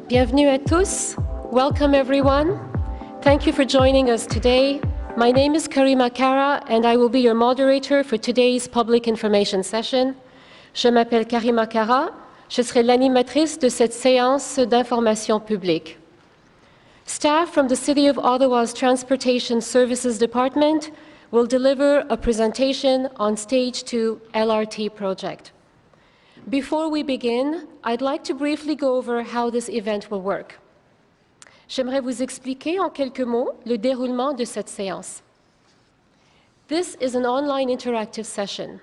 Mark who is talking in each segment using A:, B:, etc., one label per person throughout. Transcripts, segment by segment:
A: Bienvenue à tous. Welcome everyone. Thank you for joining us today. My name is Karima Kara and I will be your moderator for today's public information session. Je m'appelle Karima Kara. Je serai l'animatrice de cette séance d'information publique. Staff from the City of Ottawa's Transportation Services Department will deliver a presentation on Stage 2 LRT project. Before we begin, I'd like to briefly go over how this event will work. J'aimerais vous expliquer en quelques mots le déroulement de cette séance. This is an online interactive session.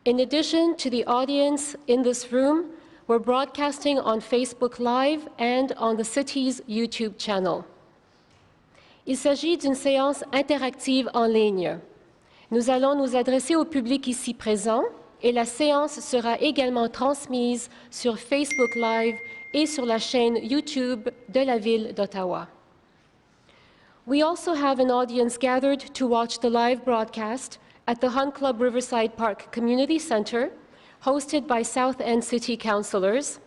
A: In addition to the audience in this room, we're broadcasting on Facebook Live and on the city's YouTube channel. Il s'agit d'une séance interactive en ligne. Nous allons nous adresser au public ici présent et la séance sera également transmise sur Facebook Live et sur la chaîne YouTube de la ville d'Ottawa. We also have an audience gathered to watch the live broadcast at the Hunt Club Riverside Park Community Center, hosted by South End City Councillors.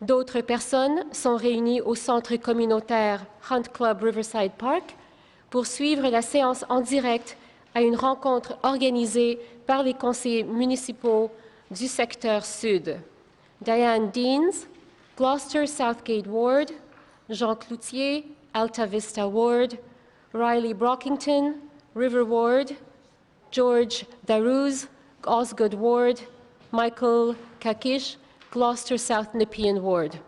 A: D'autres personnes sont réunies au centre communautaire Hunt Club Riverside Park pour suivre la séance en direct à une rencontre organisée par les conseillers municipaux du secteur sud. Diane Deans, Gloucester Southgate Ward, Jean Cloutier, Alta Vista Ward, Riley Brockington, River Ward, George Darouz, Osgood Ward, Michael Kakish, Gloucester South Nepean Ward.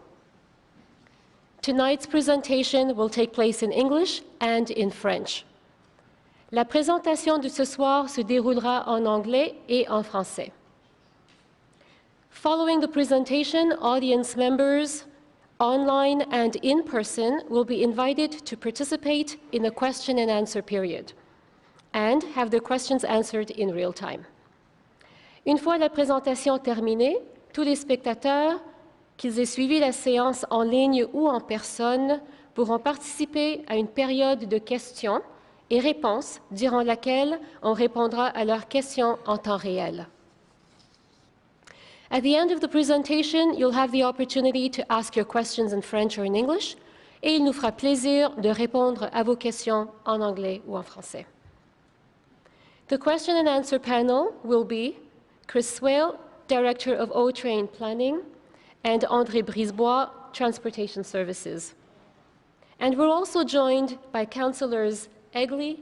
A: Tonight's presentation will take place in English and in French. La présentation de ce soir se déroulera en anglais et en français. Following the presentation, audience members, online and in person, will be invited to participate in a question and answer period and have their questions answered in real time. Une fois la présentation terminée, tous les spectateurs, qu'ils aient suivi la séance en ligne ou en personne, pourront participer à une période de questions et réponses durant laquelle on répondra à leurs questions en temps réel. At the end of the presentation, you'll have the opportunity to ask your questions in French or in English, et il nous fera plaisir de répondre à vos questions en anglais ou en français. The question and answer panel will be Chris Swale, Director of O-Train Planning, and André Brisebois, Transportation Services. And we're also joined by Councillors Egley,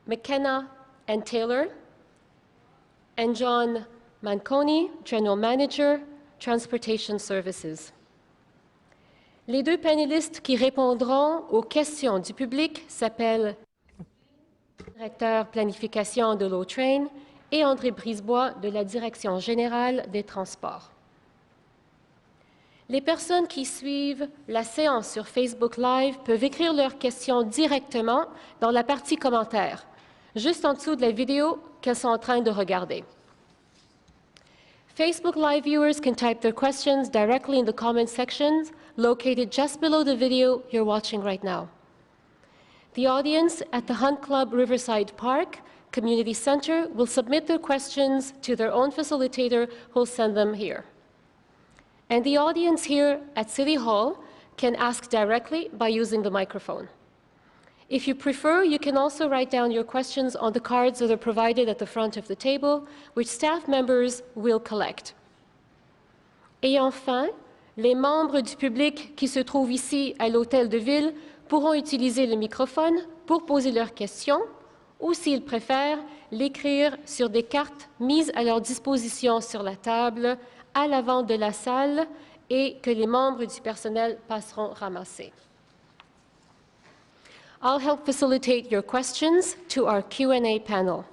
A: McKenna, and Taylor, and John Manconi, General Manager, Transportation Services. Les deux panélistes qui répondront aux questions du public s'appellent Directeur Planification de l'O-Train et André Brisebois de la Direction générale des transports. Les personnes qui suivent la séance sur Facebook Live peuvent écrire leurs questions directement dans la partie commentaires, juste en dessous de la vidéo qu'elles sont en train de regarder. Facebook Live viewers can type their questions directly in the comment sections located just below the video you're watching right now. The audience at the Hunt Club Riverside Park Community Center will submit their questions to their own facilitator who'll send them here. And the audience here at City Hall can ask directly by using the microphone. If you prefer, you can also write down your questions on the cards that are provided at the front of the table, which staff members will collect. Et enfin, les membres du public qui se trouvent ici à l'Hôtel de Ville pourront utiliser le microphone pour poser leurs questions ou, s'ils préfèrent, l'écrire sur des cartes mises à leur disposition sur la table à l'avant de la salle et que les membres du personnel passeront ramasser. I'll help facilitate your questions to our Q&A panel.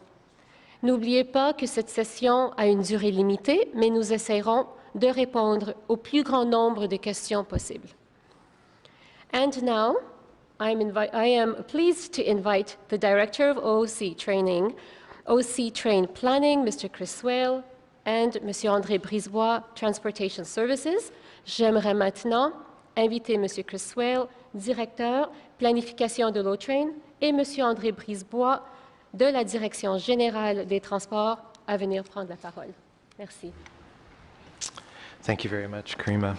A: N'oubliez pas que cette session a une durée limitée, mais nous essaierons de répondre au plus grand nombre de questions possibles. And now, I am pleased to invite the Director of OC Training, OC Train Planning, Mr. Chris Swale, and Monsieur André Brisebois, Transportation Services. J'aimerais maintenant inviter Monsieur Chris Swale, Directeur, Planification de l'O-Train, et Monsieur André Brisebois, de la Direction générale des transports, à venir prendre la parole. Merci.
B: Thank you very much, Karima.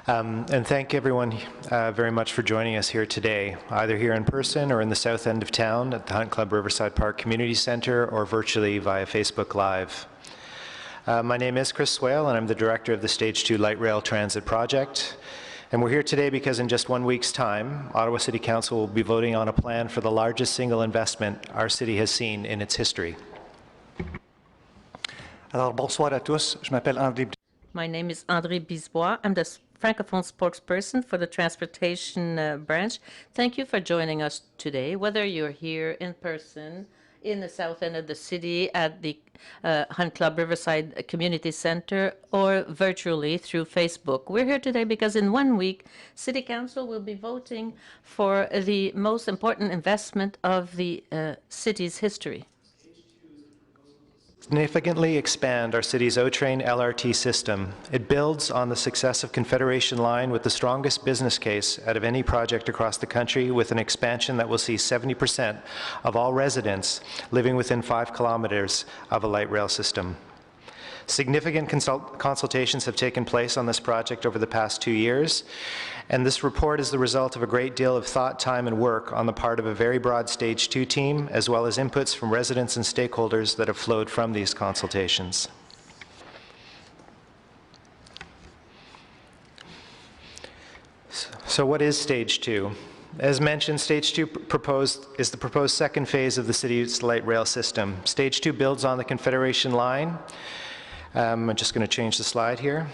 B: And thank everyone very much for joining us here today, either here in person or in the south end of town at the Hunt Club Riverside Park Community Center or virtually via Facebook Live. My name is Chris Swale, and I'm the director of the Stage 2 Light Rail Transit Project. And we're here today because in just 1 week's time, Ottawa City Council will be voting on a plan for the largest single investment our city has seen in its history.
C: Alors, bonsoir à tous. Je m'appelle André.
D: My name is André Bisbois. I'm the Francophone spokesperson for the transportation branch. Thank you for joining us today, whether you're here in person in the south end of the city at the Hunt Club Riverside Community Center or virtually through Facebook. We're here today because in 1 week, City Council will be voting for the most important investment of the city's history.
B: Significantly expand our city's O-Train LRT system. It builds on the success of Confederation Line with the strongest business case out of any project across the country, with an expansion that will see 70% of all residents living within 5 kilometers of a light rail system. Significant consultations have taken place on this project over the past 2 years, and this report is the result of a great deal of thought, time, and work on the part of a very broad Stage 2 team, as well as inputs from residents and stakeholders that have flowed from these consultations. So what is Stage 2? As mentioned, Stage 2 is the proposed second phase of the city's light rail system. Stage 2 builds on the Confederation Line. I'm just going to change the slide here.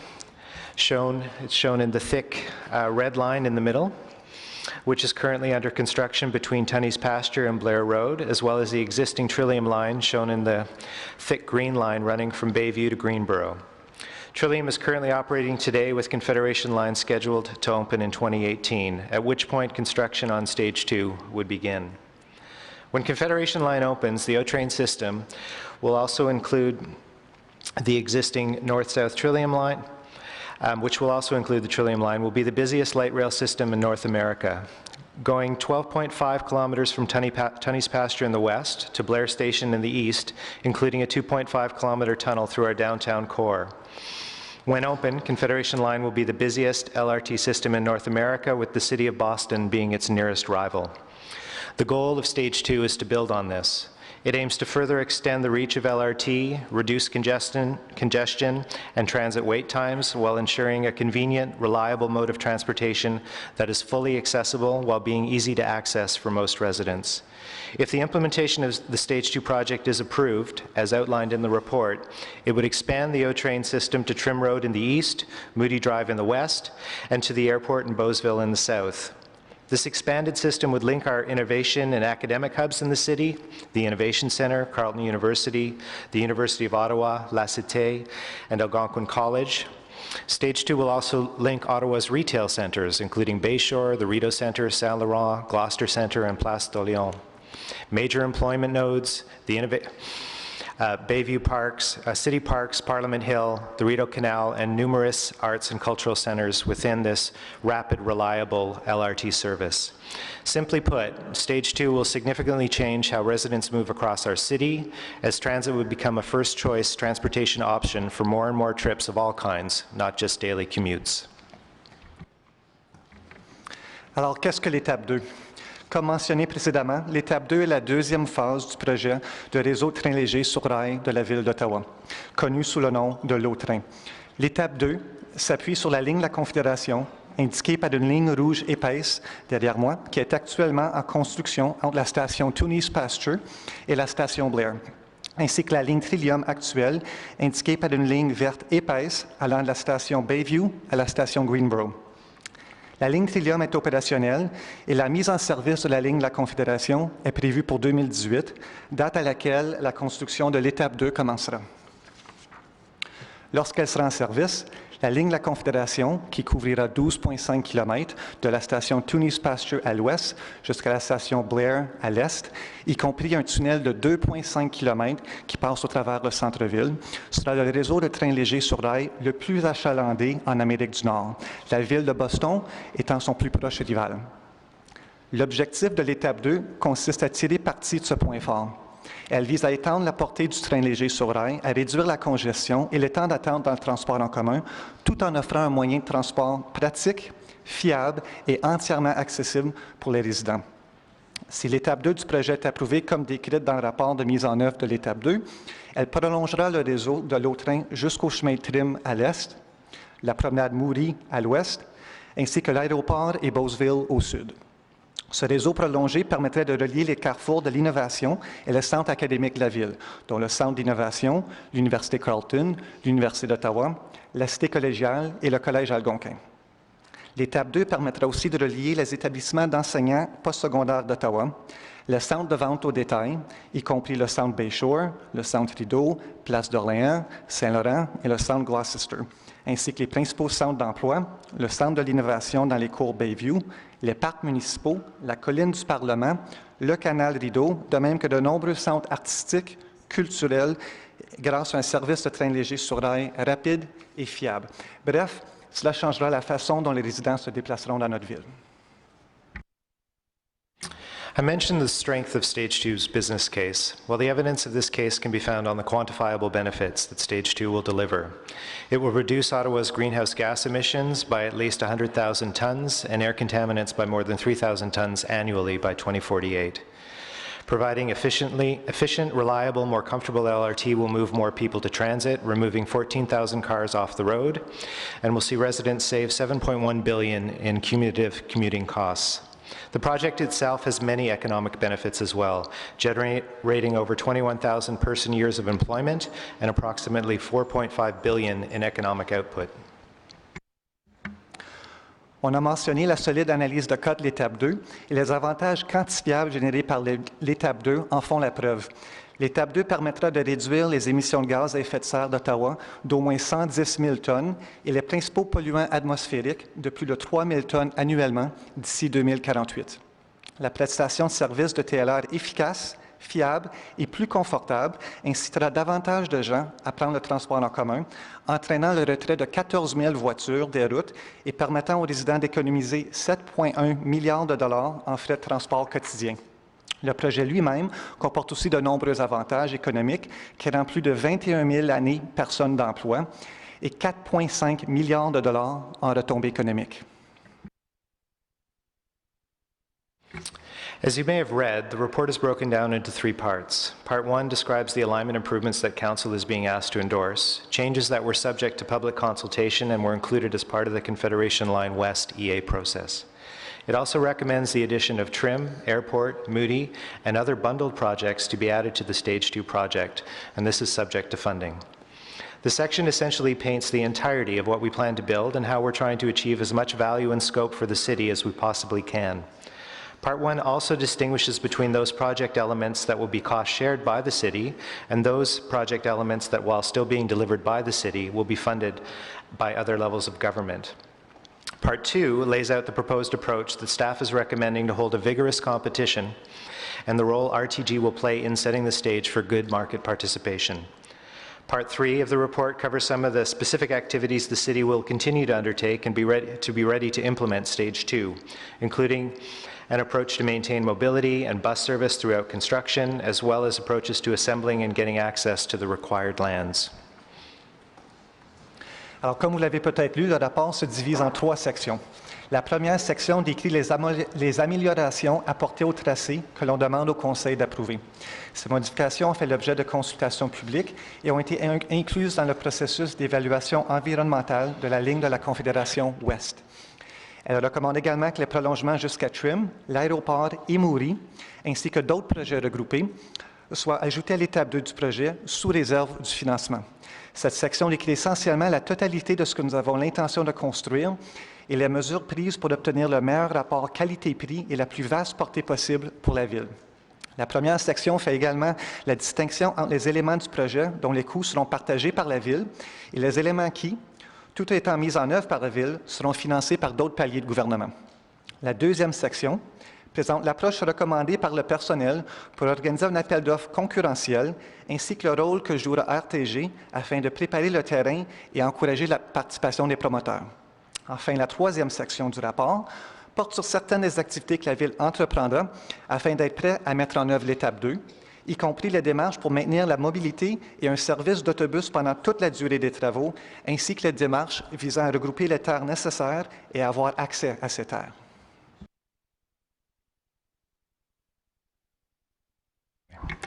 B: It's shown in the thick red line in the middle, which is currently under construction between Tunney's Pasture and Blair Road, as well as the existing Trillium line shown in the thick green line running from Bayview to Greenboro. Trillium is currently operating today, with Confederation Line scheduled to open in 2018, at which point construction on Stage 2 would begin. When Confederation Line opens, the O-Train system will also include the existing north-south Trillium line, which will also include the Trillium line, will be the busiest light rail system in North America, going 12.5 kilometers from Tunney's Pasture in the west to Blair Station in the east, including a 2.5 kilometer tunnel through our downtown core. When open, Confederation Line will be the busiest LRT system in North America, with the city of Boston being its nearest rival. The goal of Stage 2 is to build on this. It aims to further extend the reach of LRT, reduce congestion and transit wait times, while ensuring a convenient, reliable mode of transportation that is fully accessible while being easy to access for most residents. If the implementation of the Stage 2 project is approved, as outlined in the report, it would expand the O-Train system to Trim Road in the east, Moody Drive in the west, and to the airport in Beauceville in the south. This expanded system would link our innovation and academic hubs in the city, the Innovation Centre, Carleton University, the University of Ottawa, La Cité, and Algonquin College. Stage 2 will also link Ottawa's retail centres, including Bayshore, the Rideau Centre, Saint Laurent, Gloucester Centre, and Place d'Orléans. Major employment nodes, the Bayview Parks, City Parks, Parliament Hill, the Rideau Canal, and numerous arts and cultural centres within this rapid, reliable LRT service. Simply put, Stage 2 will significantly change how residents move across our city, as transit would become a first-choice transportation option for more and more trips of all kinds, not just daily commutes.
C: Alors, qu'est-ce que l'étape 2? Comme mentionné précédemment, l'étape 2 est la deuxième phase du projet de réseau de train léger sur rail de la Ville d'Ottawa, connu sous le nom de l'O-Train. L'étape 2 s'appuie sur la ligne de la Confédération, indiquée par une ligne rouge épaisse derrière moi, qui est actuellement en construction entre la station Tunney's Pasture et la station Blair, ainsi que la ligne Trillium actuelle, indiquée par une ligne verte épaisse allant de la station Bayview à la station Greenboro. La ligne Trillium est opérationnelle et la mise en service de la ligne de la Confédération est prévue pour 2018, date à laquelle la construction de l'étape 2 commencera. Lorsqu'elle sera en service, la ligne de la Confédération, qui couvrira 12,5 km de la station Tunney's Pasture à l'ouest jusqu'à la station Blair à l'est, y compris un tunnel de 2,5 km qui passe au travers le centre-ville, sera le réseau de trains légers sur rail le plus achalandé en Amérique du Nord, la ville de Boston étant son plus proche rival. L'objectif de l'étape 2 consiste à tirer parti de ce point fort. Elle vise à étendre la portée du train léger sur rail, à réduire la congestion et le temps d'attente dans le transport en commun, tout en offrant un moyen de transport pratique, fiable et entièrement accessible pour les résidents. Si l'étape 2 du projet est approuvée comme décrite dans le rapport de mise en œuvre de l'étape 2, elle prolongera le réseau de l'eau-train jusqu'au chemin de Trim à l'est, la promenade Moury à l'ouest, ainsi que l'aéroport et Beauceville au sud. Ce réseau prolongé permettrait de relier les carrefours de l'innovation et le centre académique de la ville, dont le centre d'innovation, l'Université Carleton, l'Université d'Ottawa, la Cité collégiale et le Collège Algonquin. L'étape 2 permettra aussi de relier les établissements d'enseignants postsecondaires d'Ottawa, le centre de vente au détail, y compris le centre Bayshore, le centre Rideau, Place d'Orléans, Saint-Laurent et le centre Gloucester, ainsi que les principaux centres d'emploi, le centre de l'innovation dans les cours Bayview, les parcs municipaux, la colline du Parlement, le canal Rideau, de même que de nombreux centres artistiques, culturels, grâce à un service de train léger sur rail rapide et fiable. Bref, cela changera la façon dont les résidents se déplaceront dans notre ville.
B: I mentioned the strength of Stage 2's business case. Well, the evidence of this case can be found on the quantifiable benefits that Stage 2 will deliver. It will reduce Ottawa's greenhouse gas emissions by at least 100,000 tons and air contaminants by more than 3,000 tons annually by 2048. Providing efficient, reliable, more comfortable LRT will move more people to transit, removing 14,000 cars off the road, and will see residents save $7.1 billion in cumulative commuting costs. The project itself has many economic benefits as well, generating over 21,000 person-years of employment and approximately $4.5 billion in economic output.
C: On a mentionné la solide analyse de cas de l'étape 2 et les avantages quantifiables générés par l'étape 2 en font la preuve. L'étape 2 permettra de réduire les émissions de gaz à effet de serre d'Ottawa d'au moins 110 000 tonnes et les principaux polluants atmosphériques de plus de 3 000 tonnes annuellement d'ici 2048. La prestation de services de TLR efficace, fiable et plus confortable incitera davantage de gens à prendre le transport en commun, entraînant le retrait de 14 000 voitures des routes et permettant aux résidents d'économiser 7,1 milliards de dollars en frais de transport quotidiens. Le projet lui-même comporte aussi de nombreux avantages économiques qui rendent plus de 21 000 années personnes d'emploi et 4,5 milliards de dollars en retombées économiques.
B: As you may have read, the report is broken down into 3 parts. Part 1 describes the alignment improvements that Council is being asked to endorse, changes that were subject to public consultation and were included as part of the Confederation Line West EA process. It also recommends the addition of Trim, Airport, Moody, and other bundled projects to be added to the Stage 2 project, and this is subject to funding. The section essentially paints the entirety of what we plan to build and how we're trying to achieve as much value and scope for the city as we possibly can. Part 1 also distinguishes between those project elements that will be cost-shared by the city and those project elements that, while still being delivered by the city, will be funded by other levels of government. Part 2 lays out the proposed approach that staff is recommending to hold a vigorous competition and the role RTG will play in setting the stage for good market participation. Part 3 of the report covers some of the specific activities the city will continue to undertake and be ready to implement Stage 2, including an approach to maintain mobility and bus service throughout construction, as well as approaches to assembling and getting access to the required lands.
C: Alors, comme vous l'avez peut-être lu, le rapport se divise en 3 sections. La première section décrit les améliorations apportées au tracé que l'on demande au Conseil d'approuver. Ces modifications ont fait l'objet de consultations publiques et ont été incluses dans le processus d'évaluation environnementale de la ligne de la Confédération Ouest. Elle recommande également que les prolongements jusqu'à Trim, l'aéroport et Moury, ainsi que d'autres projets regroupés, soient ajoutés à l'étape 2 du projet sous réserve du financement. Cette section décrit essentiellement la totalité de ce que nous avons l'intention de construire et les mesures prises pour obtenir le meilleur rapport qualité-prix et la plus vaste portée possible pour la Ville. La première section fait également la distinction entre les éléments du projet dont les coûts seront partagés par la Ville et les éléments qui, tout étant mis en œuvre par la Ville, seront financés par d'autres paliers de gouvernement. La deuxième section présente l'approche recommandée par le personnel pour organiser un appel d'offres concurrentiel ainsi que le rôle que jouera RTG afin de préparer le terrain et encourager la participation des promoteurs. Enfin, la troisième section du rapport porte sur certaines des activités que la Ville entreprendra afin d'être prêt à mettre en œuvre l'étape 2 y compris les démarches pour maintenir la mobilité et un service d'autobus pendant toute la durée des travaux, ainsi que les démarches visant à regrouper les terres nécessaires et à avoir accès à ces terres.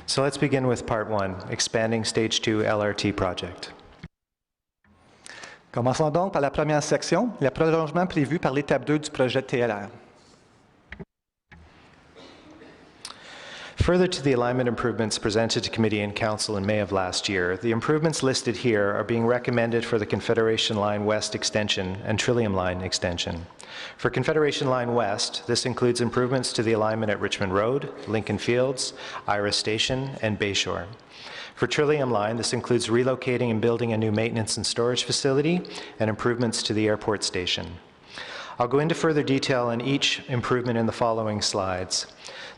B: So let's begin with part one, expanding stage 2 LRT project.
C: Commençons donc par la première section, le prolongement prévu par l'étape 2 du projet TLR.
B: Further to the alignment improvements presented to Committee and Council in May of last year, the improvements listed here are being recommended for the Confederation Line West extension and Trillium Line extension. For Confederation Line West, this includes improvements to the alignment at Richmond Road, Lincoln Fields, Iris Station, and Bayshore. For Trillium Line, this includes relocating and building a new maintenance and storage facility and improvements to the airport station. I'll go into further detail on each improvement in the following slides.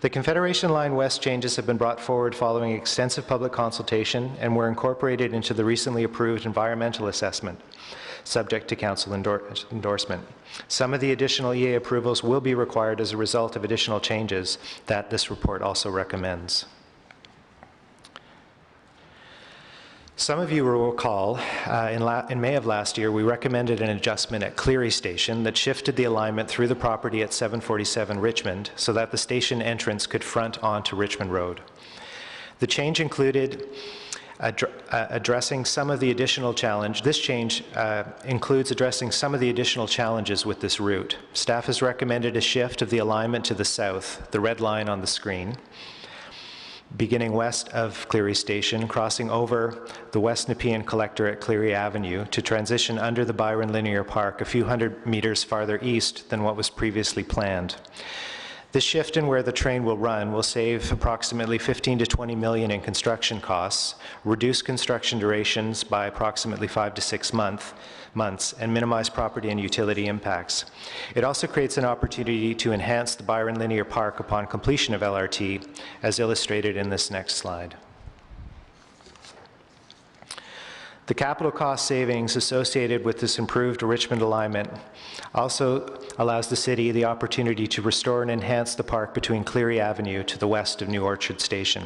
B: The Confederation Line West changes have been brought forward following extensive public consultation and were incorporated into the recently approved environmental assessment, subject to Council endorsement. Some of the additional EA approvals will be required as a result of additional changes that this report also recommends. Some of you will recall, in May of last year, we recommended an adjustment at Cleary Station that shifted the alignment through the property at 747 Richmond so that the station entrance could front onto Richmond Road. The change included addressing some of the additional challenge. This change includes addressing some of the additional challenges with this route. Staff has recommended a shift of the alignment to the south, the red line on the screen, beginning west of Cleary Station, crossing over the West Nepean Collector at Cleary Avenue to transition under the Byron Linear Park a few hundred meters farther east than what was previously planned. This shift in where the train will run will save approximately 15 to 20 million in construction costs, reduce construction durations by approximately 5 to 6 months, and minimize property and utility impacts. It also creates an opportunity to enhance the Byron Linear Park upon completion of LRT, as illustrated in this next slide. The capital cost savings associated with this improved Richmond alignment also allows the city the opportunity to restore and enhance the park between Cleary Avenue to the west of New Orchard Station.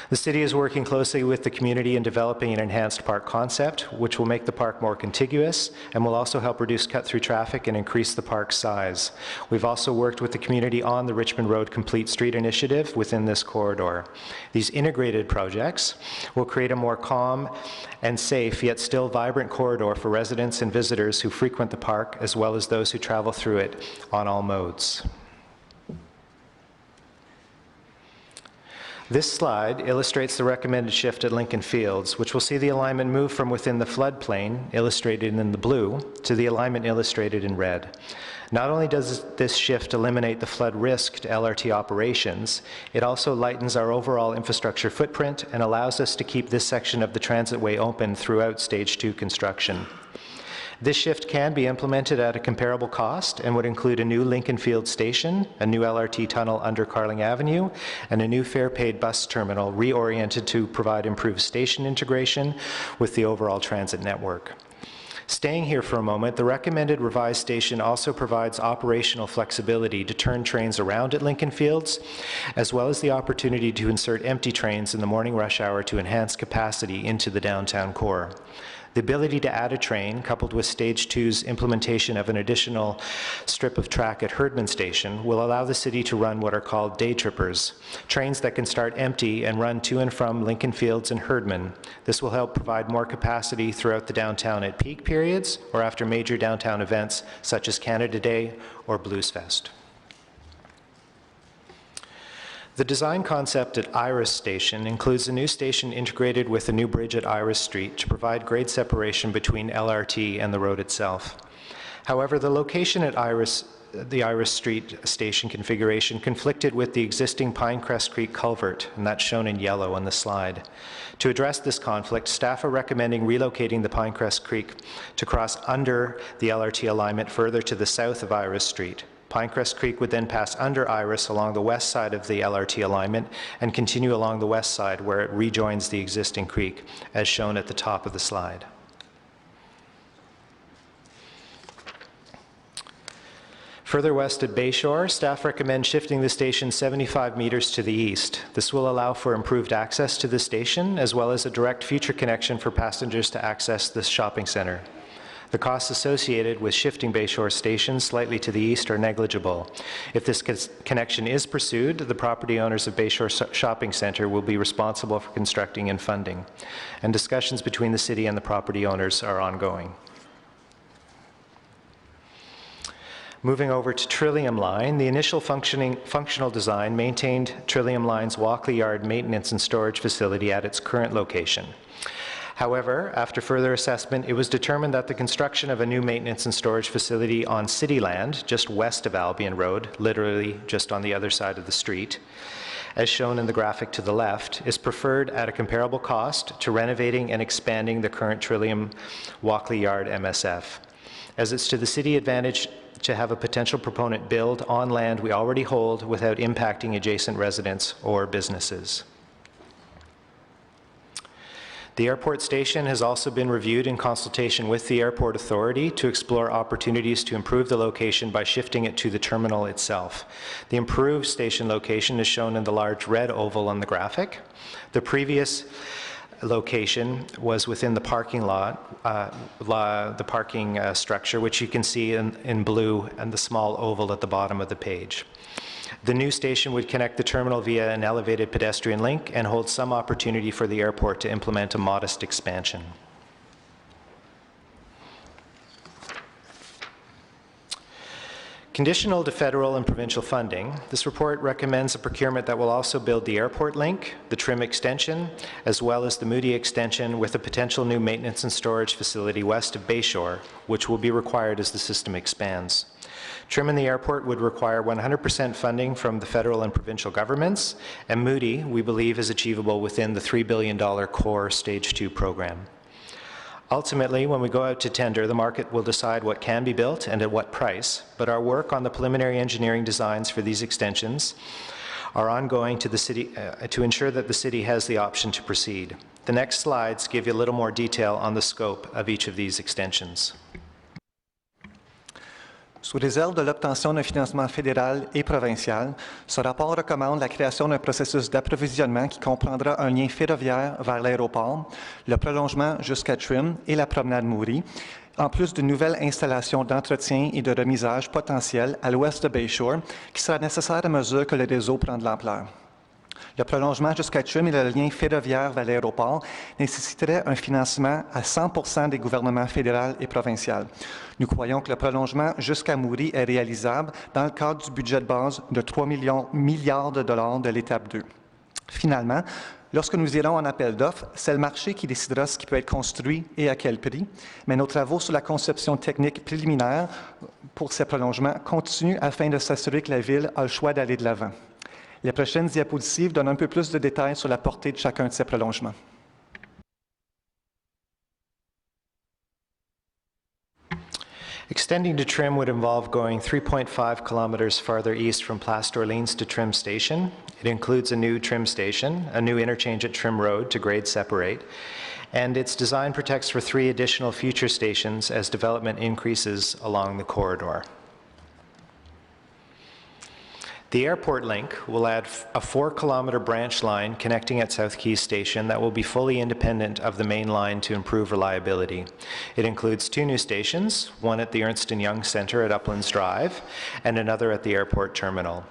B: The city is working closely with the community in developing an enhanced park concept, which will make the park more contiguous and will also help reduce cut-through traffic and increase the park's size. We've also worked with the community on the Richmond Road Complete Street initiative within this corridor. These integrated projects will create a more calm and safe, yet still vibrant corridor for residents and visitors who frequent the park, as well as those who travel through it on all modes. This slide illustrates the recommended shift at Lincoln Fields, which will see the alignment move from within the floodplain, illustrated in the blue, to the alignment illustrated in red. Not only does this shift eliminate the flood risk to LRT operations, it also lightens our overall infrastructure footprint and allows us to keep this section of the transitway open throughout Stage 2 construction. This shift can be implemented at a comparable cost and would include a new Lincoln Fields station, a new LRT tunnel under Carling Avenue, and a new fare-paid bus terminal reoriented to provide improved station integration with the overall transit network. Staying here for a moment, the recommended revised station also provides operational flexibility to turn trains around at Lincoln Fields, as well as the opportunity to insert empty trains in the morning rush hour to enhance capacity into the downtown core. The ability to add a train, coupled with Stage 2's implementation of an additional strip of track at Herdman Station, will allow the city to run what are called day trippers, trains that can start empty and run to and from Lincoln Fields and Herdman. This will help provide more capacity throughout the downtown at peak periods or after major downtown events such as Canada Day or Blues Fest. The design concept at Iris Station includes a new station integrated with a new bridge at Iris Street to provide grade separation between LRT and the road itself. However, the location at the Iris Street station configuration conflicted with the existing Pinecrest Creek culvert, and that's shown in yellow on the slide. To address this conflict, staff are recommending relocating the Pinecrest Creek to cross under the LRT alignment further to the south of Iris Street. Pinecrest Creek would then pass under Iris along the west side of the LRT alignment and continue along the west side where it rejoins the existing creek, as shown at the top of the slide. Further west at Bayshore, staff recommend shifting the station 75 meters to the east. This will allow for improved access to the station, as well as a direct future connection for passengers to access the shopping center. The costs associated with shifting Bayshore station slightly to the east are negligible. If this connection is pursued, the property owners of Bayshore Shopping Centre will be responsible for constructing and funding, and discussions between the city and the property owners are ongoing. Moving over to Trillium Line, the initial functional design maintained Trillium Line's Walkley Yard maintenance and storage facility at its current location. However, after further assessment, it was determined that the construction of a new maintenance and storage facility on city land, just west of Albion Road, literally just on the other side of the street, as shown in the graphic to the left, is preferred at a comparable cost to renovating and expanding the current Trillium Walkley Yard MSF, as it's to the city advantage to have a potential proponent build on land we already hold without impacting adjacent residents or businesses. The airport station has also been reviewed in consultation with the Airport Authority to explore opportunities to improve the location by shifting it to the terminal itself. The improved station location is shown in the large red oval on the graphic. The previous location was within the parking lot, the parking structure, which you can see in blue and the small oval at the bottom of the page. The new station would connect the terminal via an elevated pedestrian link and hold some opportunity for the airport to implement a modest expansion. Conditional to federal and provincial funding, this report recommends a procurement that will also build the airport link, the Trim extension, as well as the Moody extension with a potential new maintenance and storage facility west of Bayshore, which will be required as the system expands. Trim in the airport would require 100% funding from the federal and provincial governments, and Moody, we believe, is achievable within the $3 billion core Stage 2 program. Ultimately, when we go out to tender, the market will decide what can be built and at what price, but our work on the preliminary engineering designs for these extensions are ongoing to the city to ensure that the city has the option to proceed. The next slides give you a little more detail on the scope of each of these extensions.
C: Sous réserve de l'obtention d'un financement fédéral et provincial, ce rapport recommande la création d'un processus d'approvisionnement qui comprendra un lien ferroviaire vers l'aéroport, le prolongement jusqu'à Trim et la promenade Moody, en plus d'une nouvelle installation d'entretien et de remisage potentielle à l'ouest de Bayshore qui sera nécessaire à mesure que le réseau prend de l'ampleur. Le prolongement jusqu'à Trim et le lien ferroviaire vers l'aéroport nécessiterait un financement à 100% des gouvernements fédéral et provincial. Nous croyons que le prolongement jusqu'à Moody est réalisable dans le cadre du budget de base de 3 milliards de dollars de l'étape 2. Finalement, lorsque nous irons en appel d'offres, c'est le marché qui décidera ce qui peut être construit et à quel prix, mais nos travaux sur la conception technique préliminaire pour ces prolongements continuent afin de s'assurer que la Ville a le choix d'aller de l'avant. Les prochaines diapositives donnent un peu plus de détails sur la portée de chacun de ces prolongements.
B: Extending to Trim would involve going 3.5 kilometers farther east from Place d'Orleans to Trim Station. It includes a new Trim Station, a new interchange at Trim Road to grade separate, and its design protects for 3 additional future stations as development increases along the corridor. The airport link will add a 4-kilometer branch line connecting at South Quays Station that will be fully independent of the main line to improve reliability. It includes 2 new stations, one at the Ernst & Young Centre at Uplands Drive and another at the airport terminal.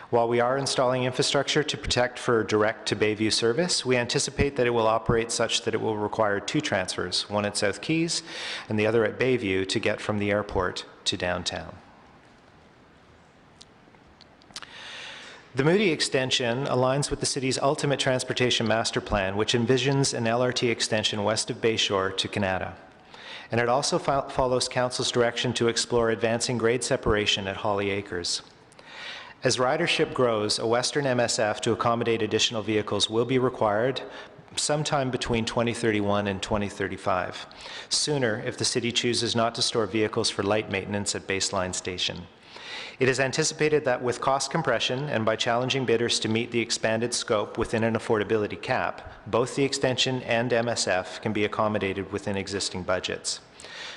B: While we are installing infrastructure to protect for direct to Bayview service, we anticipate that it will operate such that it will require 2 transfers, one at South Quays and the other at Bayview to get from the airport to downtown. The Moody extension aligns with the city's ultimate transportation master plan, which envisions an LRT extension west of Bayshore to Canada. And it also follows Council's direction to explore advancing grade separation at Holly Acres. As ridership grows, a western MSF to accommodate additional vehicles will be required sometime between 2031 and 2035, sooner if the city chooses not to store vehicles for light maintenance at Baseline Station. It is anticipated that with cost compression and by challenging bidders to meet the expanded scope within an affordability cap, both the extension and MSF can be accommodated within existing budgets.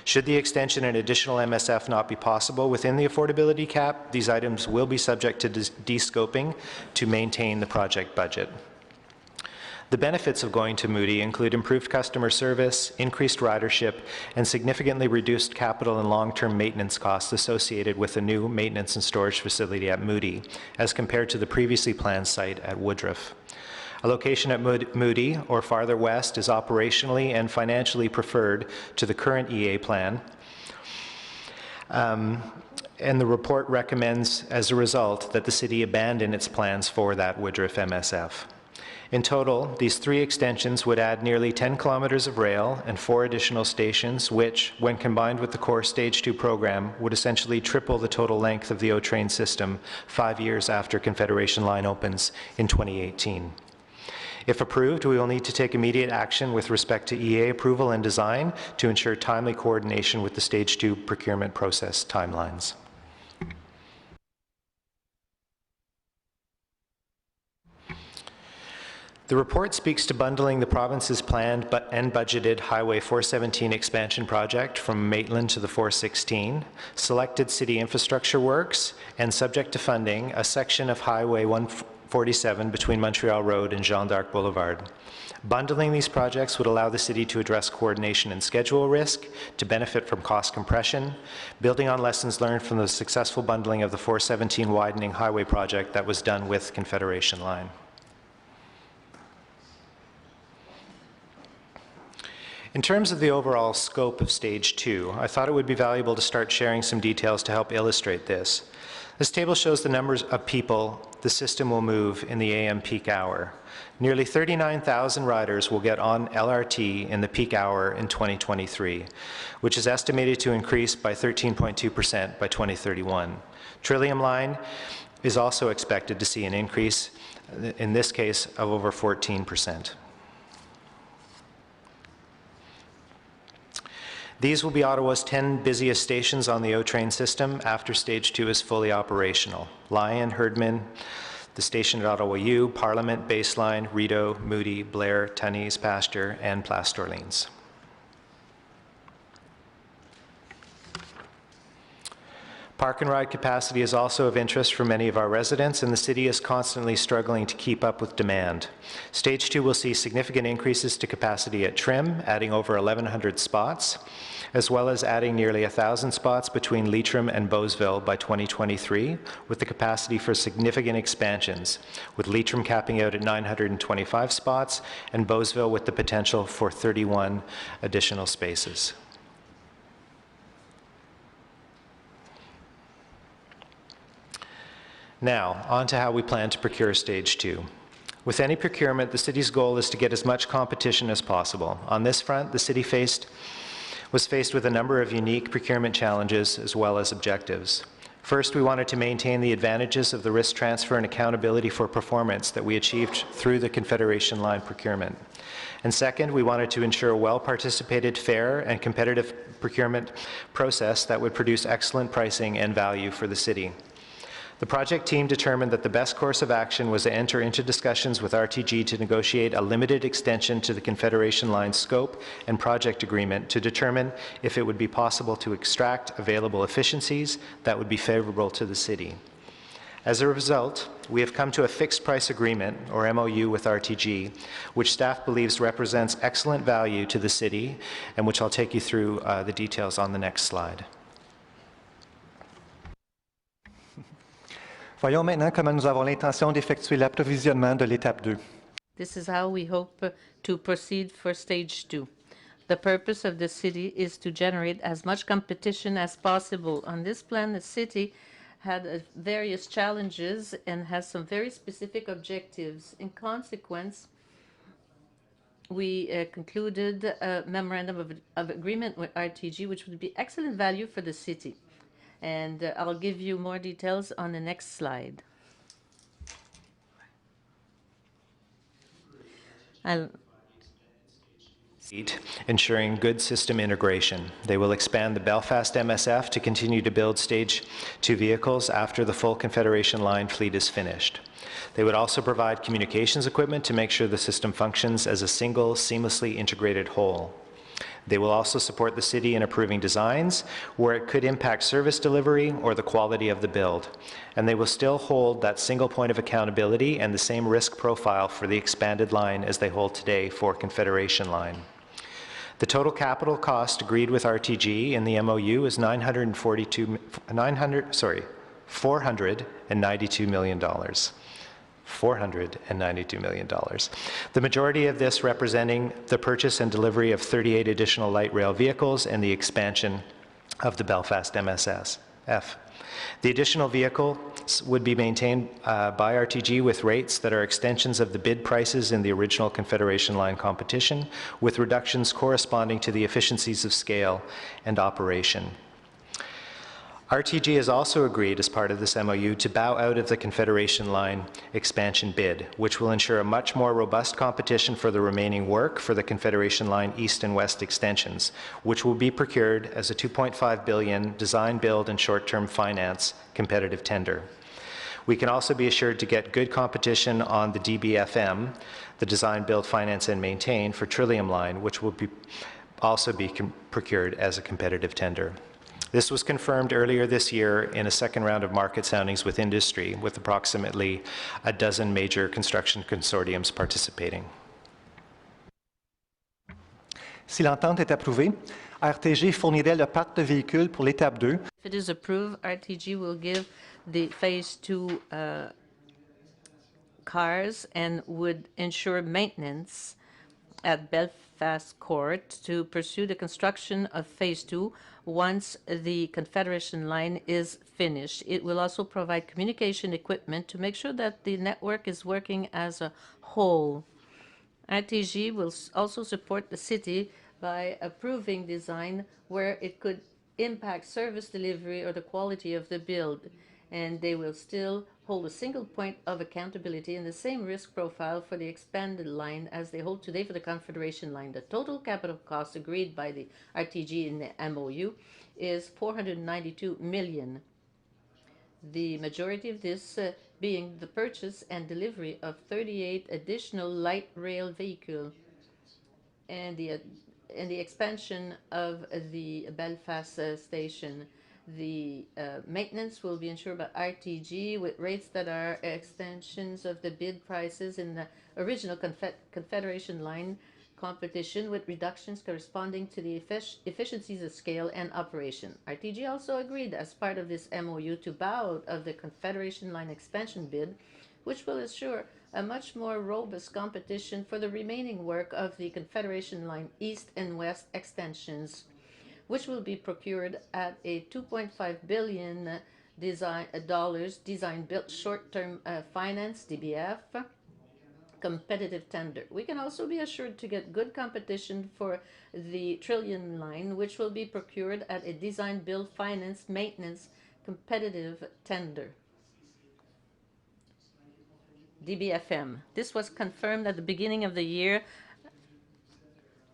B: Should the extension and additional MSF not be possible within the affordability cap, these items will be subject to de-scoping to maintain the project budget. The benefits of going to Moody include improved customer service, increased ridership, and significantly reduced capital and long-term maintenance costs associated with the new maintenance and storage facility at Moody, as compared to the previously planned site at Woodruff. A location at Moody or farther west is operationally and financially preferred to the current EA plan, and the report recommends, as a result, that the city abandon its plans for that Woodruff MSF. In total, these 3 extensions would add nearly 10 kilometers of rail and 4 additional stations, which, when combined with the core Stage 2 program, would essentially triple the total length of the O-Train system 5 years after Confederation Line opens in 2018. If approved, we will need to take immediate action with respect to EA approval and design to ensure timely coordination with the Stage 2 procurement process timelines. The report speaks to bundling the province's planned and budgeted Highway 417 expansion project from Maitland to the 416, selected city infrastructure works, and subject to funding, a section of Highway 147 between Montreal Road and Jeanne d'Arc Boulevard. Bundling these projects would allow the city to address coordination and schedule risk, to benefit from cost compression, building on lessons learned from the successful bundling of the 417 widening highway project that was done with Confederation Line. In terms of the overall scope of Stage 2, I thought it would be valuable to start sharing some details to help illustrate this. This table shows the numbers of people the system will move in the AM peak hour. Nearly 39,000 riders will get on LRT in the peak hour in 2023, which is estimated to increase by 13.2% by 2031. Trillium Line is also expected to see an increase, in this case, of over 14%. These will be Ottawa's 10 busiest stations on the O-Train system after Stage 2 is fully operational. Lyon, Herdman, the station at Ottawa U, Parliament, Baseline, Rideau, Moody, Blair, Tunney's, Pasture, and Place d'Orleans. Park and ride capacity is also of interest for many of our residents, and the city is constantly struggling to keep up with demand. Stage 2 will see significant increases to capacity at Trim, adding over 1,100 spots, as well as adding nearly 1,000 spots between Leitrim and Beauceville by 2023, with the capacity for significant expansions, with Leitrim capping out at 925 spots, and Beauceville with the potential for 31 additional spaces. Now, on to how we plan to procure Stage 2. With any procurement, the city's goal is to get as much competition as possible. On this front, the city was faced with a number of unique procurement challenges as well as objectives. First, we wanted to maintain the advantages of the risk transfer and accountability for performance that we achieved through the Confederation Line procurement. And second, we wanted to ensure a well-participated, fair, and competitive procurement process that would produce excellent pricing and value for the city. The project team determined that the best course of action was to enter into discussions with RTG to negotiate a limited extension to the Confederation Line scope and project agreement to determine if it would be possible to extract available efficiencies that would be favorable to the city. As a result, we have come to a fixed price agreement, or MOU, with RTG, which staff believes represents excellent value to the city, and which I'll take you through the details on the next slide.
C: Voyons maintenant comment nous avons l'intention d'effectuer l'approvisionnement de l'étape 2.
D: This is how we hope to proceed for Stage 2. The purpose of the city is to generate as much competition as possible. On this plan, the city had various challenges and has some very specific objectives. In consequence, we concluded a memorandum of agreement with RTG, which would be excellent value for the city. And I'll give you more details on the next slide.
B: Ensuring good system integration. They will expand the Belfast MSF to continue to build Stage 2 vehicles after the full Confederation Line fleet is finished. They would also provide communications equipment to make sure the system functions as a single, seamlessly integrated whole. They will also support the city in approving designs where it could impact service delivery or the quality of the build. And they will still hold that single point of accountability and the same risk profile for the expanded line as they hold today for Confederation Line. The total capital cost agreed with RTG in the MOU is $492 million. $492 million. The majority of this representing the purchase and delivery of 38 additional light rail vehicles and the expansion of the Belfast MSF. The additional vehicles would be maintained by RTG with rates that are extensions of the bid prices in the original Confederation Line competition, with reductions corresponding to the efficiencies of scale and operation. RTG has also agreed as part of this MOU to bow out of the Confederation Line expansion bid, which will ensure a much more robust competition for the remaining work for the Confederation Line East and West extensions, which will be procured as a $2.5 billion design, build, and short-term finance competitive tender. We can also be assured to get good competition on the DBFM, the design, build, finance, and maintain for Trillium Line, which will also be procured as a competitive tender. This was confirmed earlier this year in a second round of market soundings with industry, with approximately a dozen major construction consortiums participating.
C: Si l'entente est approuvée, RTG fournirait le parc de véhicules pour l'étape 2.
D: If it is approved, RTG will give the Phase 2 cars and would ensure maintenance at Belfast Court to pursue the construction of Phase 2 once the Confederation Line is finished. It will also provide communication equipment to make sure that the network is working as a whole. RTG will also support the city by approving design where it could impact service delivery or the quality of the build, and they will still hold a single point of accountability and the same risk profile for the expanded line as they hold today for the Confederation Line. The total capital cost agreed by the RTG in the MOU is $492 million. The majority of this being the purchase and delivery of 38 additional light rail vehicles and the expansion of the Belfast station. The maintenance will be ensured by RTG with rates that are extensions of the bid prices in the original Confederation Line competition, with reductions corresponding to the efficiencies of scale and operation. RTG also agreed as part of this MOU to bow out of the Confederation Line expansion bid, which will ensure a much more robust competition for the remaining work of the Confederation Line East and West extensions, which will be procured at a $2.5 billion design-built short-term finance, DBF, competitive tender. We can also be assured to get good competition for the Trillium Line, which will be procured at a design-build finance maintenance competitive tender. DBFM. This was confirmed at the beginning of the year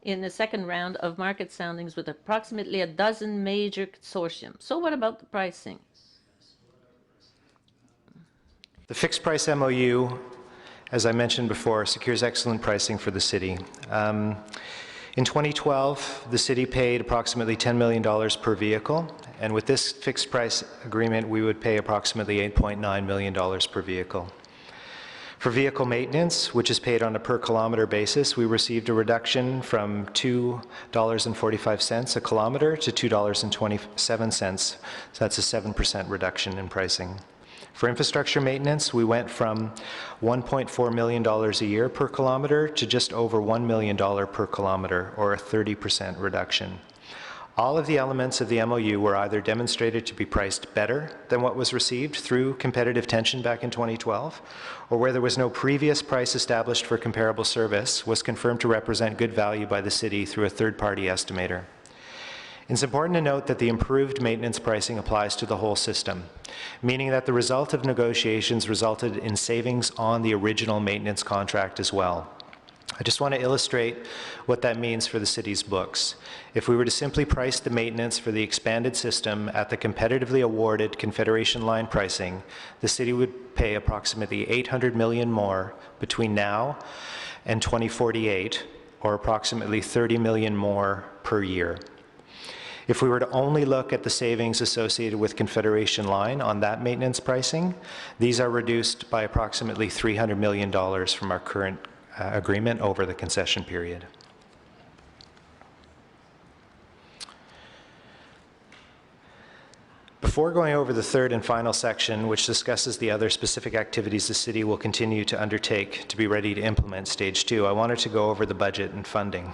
D: in the second round of market soundings with approximately a dozen major consortiums. So what about the pricing?
B: The fixed price MOU, as I mentioned before, secures excellent pricing for the city. In 2012, the city paid approximately $10 million per vehicle, and with this fixed price agreement, we would pay approximately $8.9 million per vehicle. For vehicle maintenance, which is paid on a per kilometer basis, we received a reduction from $2.45 a kilometer to $2.27. So that's a 7% reduction in pricing. For infrastructure maintenance, we went from $1.4 million a year per kilometer to just over $1 million per kilometer, or a 30% reduction. All of the elements of the MOU were either demonstrated to be priced better than what was received through competitive tension back in 2012, or where there was no previous price established for comparable service was confirmed to represent good value by the city through a third-party estimator. It's important to note that the improved maintenance pricing applies to the whole system, meaning that the result of negotiations resulted in savings on the original maintenance contract as well. I just want to illustrate what that means for the city's books. If we were to simply price the maintenance for the expanded system at the competitively awarded Confederation Line pricing, the city would pay approximately $800 million more between now and 2048, or approximately $30 million more per year. If we were to only look at the savings associated with Confederation Line on that maintenance pricing, these are reduced by approximately $300 million from our current agreement over the concession period. Before going over the third and final section, which discusses the other specific activities the city will continue to undertake to be ready to implement Stage 2, I wanted to go over the budget and funding.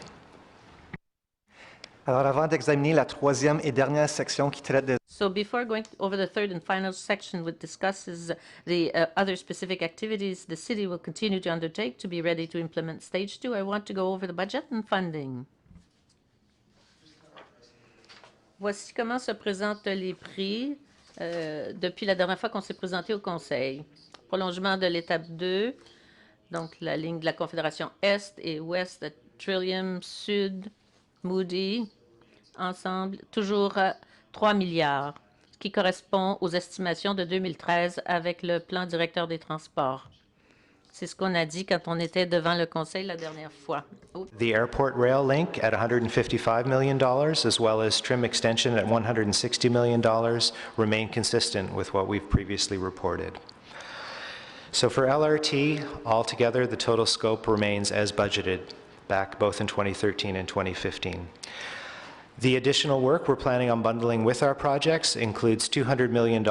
C: Alors, avant d'examiner la troisième et dernière section qui traite des
D: So before going over the third and final section, which discusses the other specific activities the city will continue to undertake to be ready to implement Stage 2, I want to go over the budget and funding. Voici comment se présentent les prix depuis la dernière fois qu'on s'est présenté au Conseil. Prolongement de l'étape 2, donc la ligne de la Confédération Est et Ouest, de Trillium, Sud, Moody, ensemble, toujours 3 milliards, ce qui correspond aux estimations de 2013 avec le plan directeur des transports. C'est ce qu'on a dit quand on était devant le Conseil la dernière fois.
B: The airport rail link at $155 million, as well as trim extension at $160 million, remain consistent with what we've previously reported. So for LRT, altogether, the total scope remains as budgeted back both in 2013 and 2015. The additional work we're planning on bundling with our projects includes $200 million,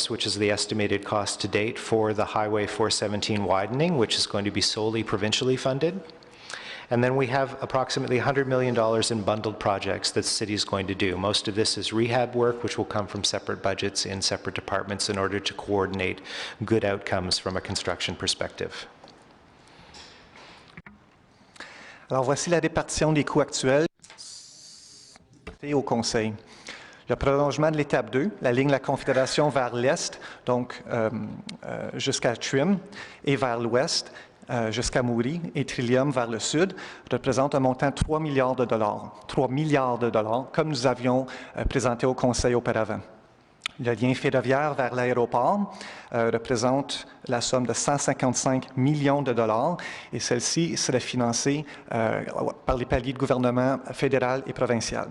B: which is the estimated cost to date for the Highway 417 widening, which is going to be solely provincially funded. And then we have approximately $100 million in bundled projects that the city is going to do. Most of this is rehab work, which will come from separate budgets in separate departments in order to coordinate good outcomes from a construction perspective.
C: Alors, voici la répartition des coûts actuels au Conseil. Le prolongement de l'étape 2, la ligne de la Confédération vers l'Est, donc jusqu'à Trim, et vers l'Ouest, jusqu'à Moody, et Trillium vers le Sud, représente un montant de 3 milliards de dollars. 3 milliards de dollars, comme nous avions présenté au Conseil auparavant. Le lien ferroviaire vers l'aéroport représente la somme de 155 millions de dollars et celle-ci serait financée par les paliers de gouvernement fédéral et provincial.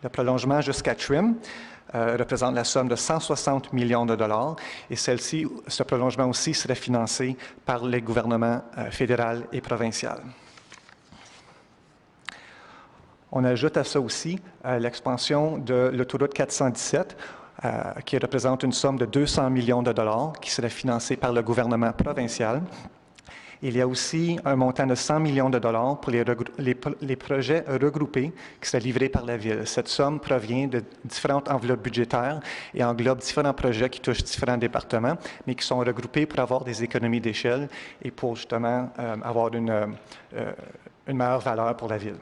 C: Le prolongement jusqu'à Trim représente la somme de 160 millions de dollars et ce prolongement aussi serait financé par les gouvernements fédéral et provincial. On ajoute à ça aussi l'expansion de l'autoroute 417 qui représente une somme de 200 millions de dollars qui serait financée par le gouvernement provincial. Il y a aussi un montant de 100 millions de dollars pour les projets regroupés qui seraient livrés par la Ville. Cette somme provient de différentes enveloppes budgétaires et englobe différents projets qui touchent différents départements, mais qui sont regroupés pour avoir des économies d'échelle et pour justement avoir une meilleure valeur pour la Ville.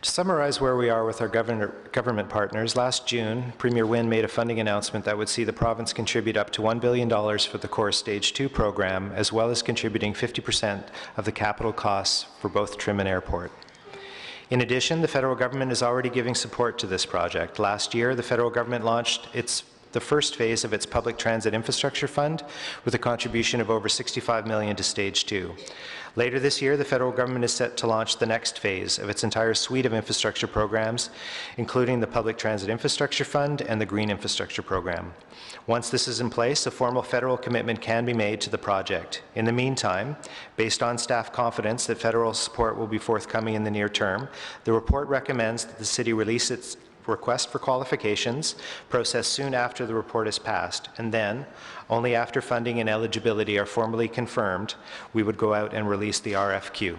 B: To summarize where we are with our government partners, last June, Premier Wynne made a funding announcement that would see the province contribute up to $1 billion for the core Stage 2 program, as well as contributing 50% of the capital costs for both Trim and Airport. In addition, the federal government is already giving support to this project. Last year, the federal government launched the first phase of its Public Transit Infrastructure Fund with a contribution of over $65 million to Stage 2. Later this year, the federal government is set to launch the next phase of its entire suite of infrastructure programs, including the Public Transit Infrastructure Fund and the Green Infrastructure Program. Once this is in place, a formal federal commitment can be made to the project. In the meantime, based on staff confidence that federal support will be forthcoming in the near term, the report recommends that the city release its request for qualifications processed soon after the report is passed, and then, only after funding and eligibility are formally confirmed, we would go out and release the RFP.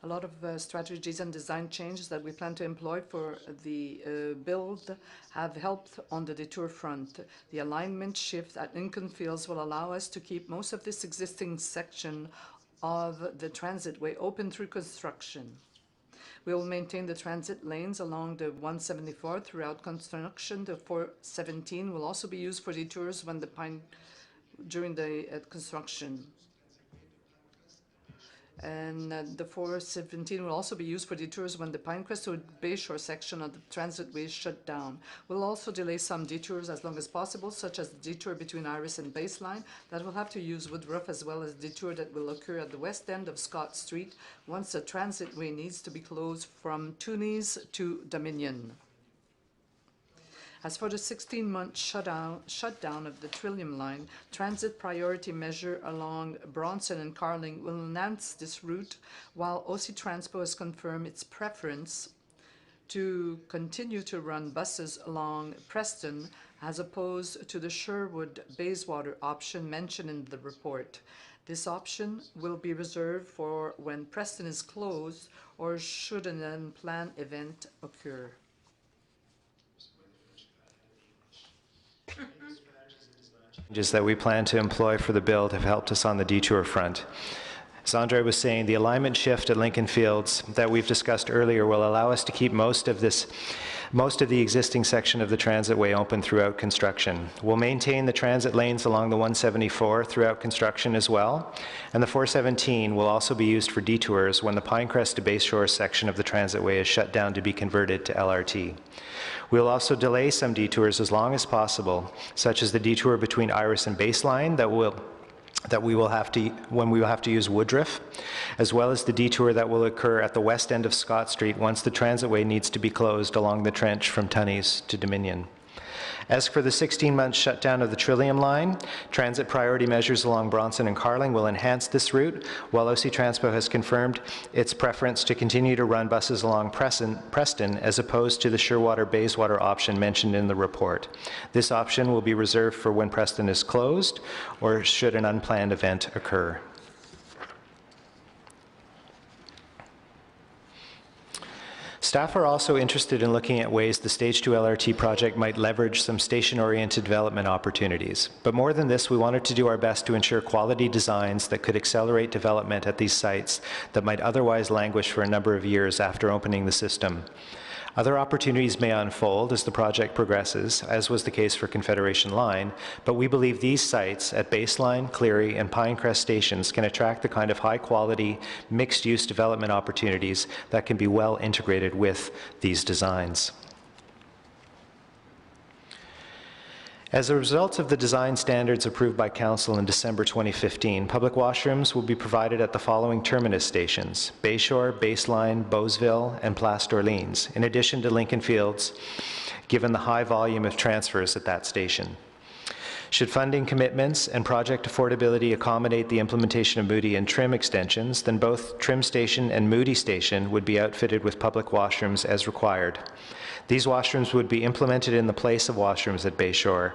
E: A lot of strategies and design changes that we plan to employ for the build have helped on the detour front. The alignment shift at Lincoln Fields will allow us to keep most of this existing section of the transitway open through construction. We will maintain the transit lanes along the 174 throughout construction. The 417 will also be used for detours during the construction. And the 417 will also be used for detours when the Pinecrest to Bayshore section of the transitway is shut down. We'll also delay some detours as long as possible, such as the detour between Iris and Baseline that will have to use Woodruff, as well as the detour that will occur at the west end of Scott Street once the transitway needs to be closed from Tunis to Dominion. As for the 16-month shutdown of the Trillium Line, transit priority measure along Bronson and Carling will enhance this route, while OC Transpo has confirmed its preference to continue to run buses along Preston as opposed to the Sherwood-Bayswater option mentioned in the report. This option will be reserved for when Preston is closed or should an unplanned event occur.
B: Changes that we plan to employ for the build have helped us on the detour front. As Andre was saying, the alignment shift at Lincoln Fields that we've discussed earlier will allow us to keep most of the existing section of the transitway open throughout construction. We'll maintain the transit lanes along the 174 throughout construction as well, and the 417 will also be used for detours when the Pinecrest to Bayshore section of the transitway is shut down to be converted to LRT. We'll also delay some detours as long as possible, such as the detour between Iris and Baseline when we will have to use Woodruff, as well as the detour that will occur at the west end of Scott Street once the transitway needs to be closed along the trench from Tunney's to Dominion. As for the 16-month shutdown of the Trillium Line, transit priority measures along Bronson and Carling will enhance this route, while OC Transpo has confirmed its preference to continue to run buses along Preston as opposed to the Sherwater-Bayswater option mentioned in the report. This option will be reserved for when Preston is closed or should an unplanned event occur. Staff are also interested in looking at ways the Stage 2 LRT project might leverage some station-oriented development opportunities. But more than this, we wanted to do our best to ensure quality designs that could accelerate development at these sites that might otherwise languish for a number of years after opening the system. Other opportunities may unfold as the project progresses, as was the case for Confederation Line, but we believe these sites at Baseline, Cleary, and Pinecrest stations can attract the kind of high-quality, mixed-use development opportunities that can be well integrated with these designs. As a result of the design standards approved by Council in December 2015, public washrooms will be provided at the following terminus stations: Bayshore, Baseline, Beauceville, and Place d'Orleans, in addition to Lincoln Fields, given the high volume of transfers at that station. Should funding commitments and project affordability accommodate the implementation of Moody and Trim extensions, then both Trim Station and Moody Station would be outfitted with public washrooms as required. These washrooms would be implemented in the place of washrooms at Bayshore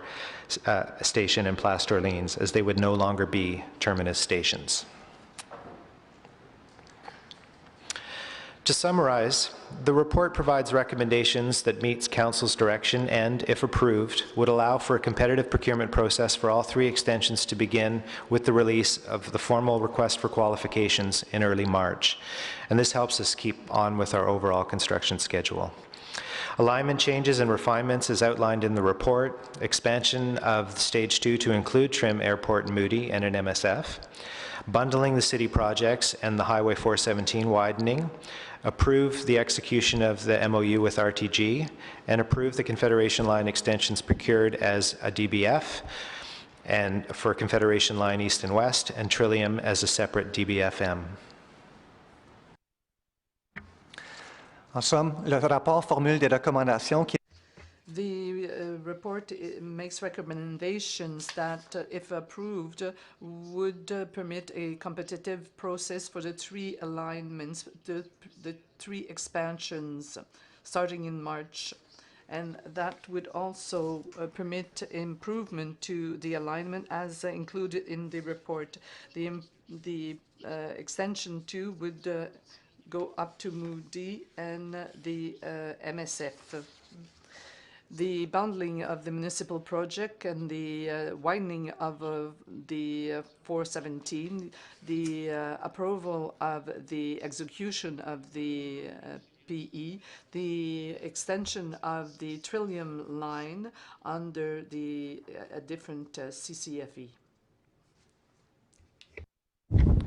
B: Station and Place d'Orleans, as they would no longer be terminus stations. To summarize, the report provides recommendations that meets Council's direction and, if approved, would allow for a competitive procurement process for all three extensions to begin with the release of the formal request for qualifications in early March. And this helps us keep on with our overall construction schedule. Alignment changes and refinements as outlined in the report, expansion of Stage 2 to include Trim, Airport, Moody, and an MSF, bundling the city projects and the Highway 417 widening, approve the execution of the MOU with RTG, and approve the Confederation Line extensions procured as a DBF, and for Confederation Line East and West, and Trillium as a separate DBFM.
C: En somme, le rapport formule des recommandations qui
E: The report makes recommendations that, if approved, would permit a competitive process for the three alignments, the three expansions starting in March. And that would also permit improvement to the alignment as included in the report. The extension 2 would go up to Moody and the MSF. The bundling of the municipal project and the widening of the 417, the approval of the execution of the PE, the extension of the Trillium Line under the different CCFE.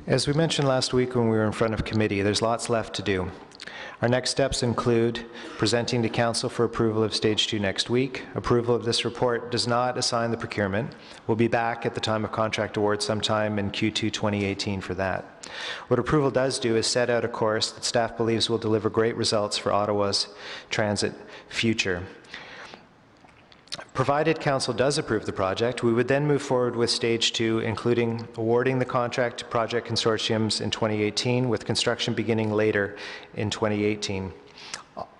B: As we mentioned last week when we were in front of committee, there's lots left to do. Our next steps include presenting to Council for approval of Stage 2 next week. Approval of this report does not assign the procurement. We'll be back at the time of contract award sometime in Q2 2018 for that. What approval does do is set out a course that staff believes will deliver great results for Ottawa's transit future. Provided Council does approve the project, we would then move forward with Stage 2, including awarding the contract to project consortiums in 2018, with construction beginning later in 2018.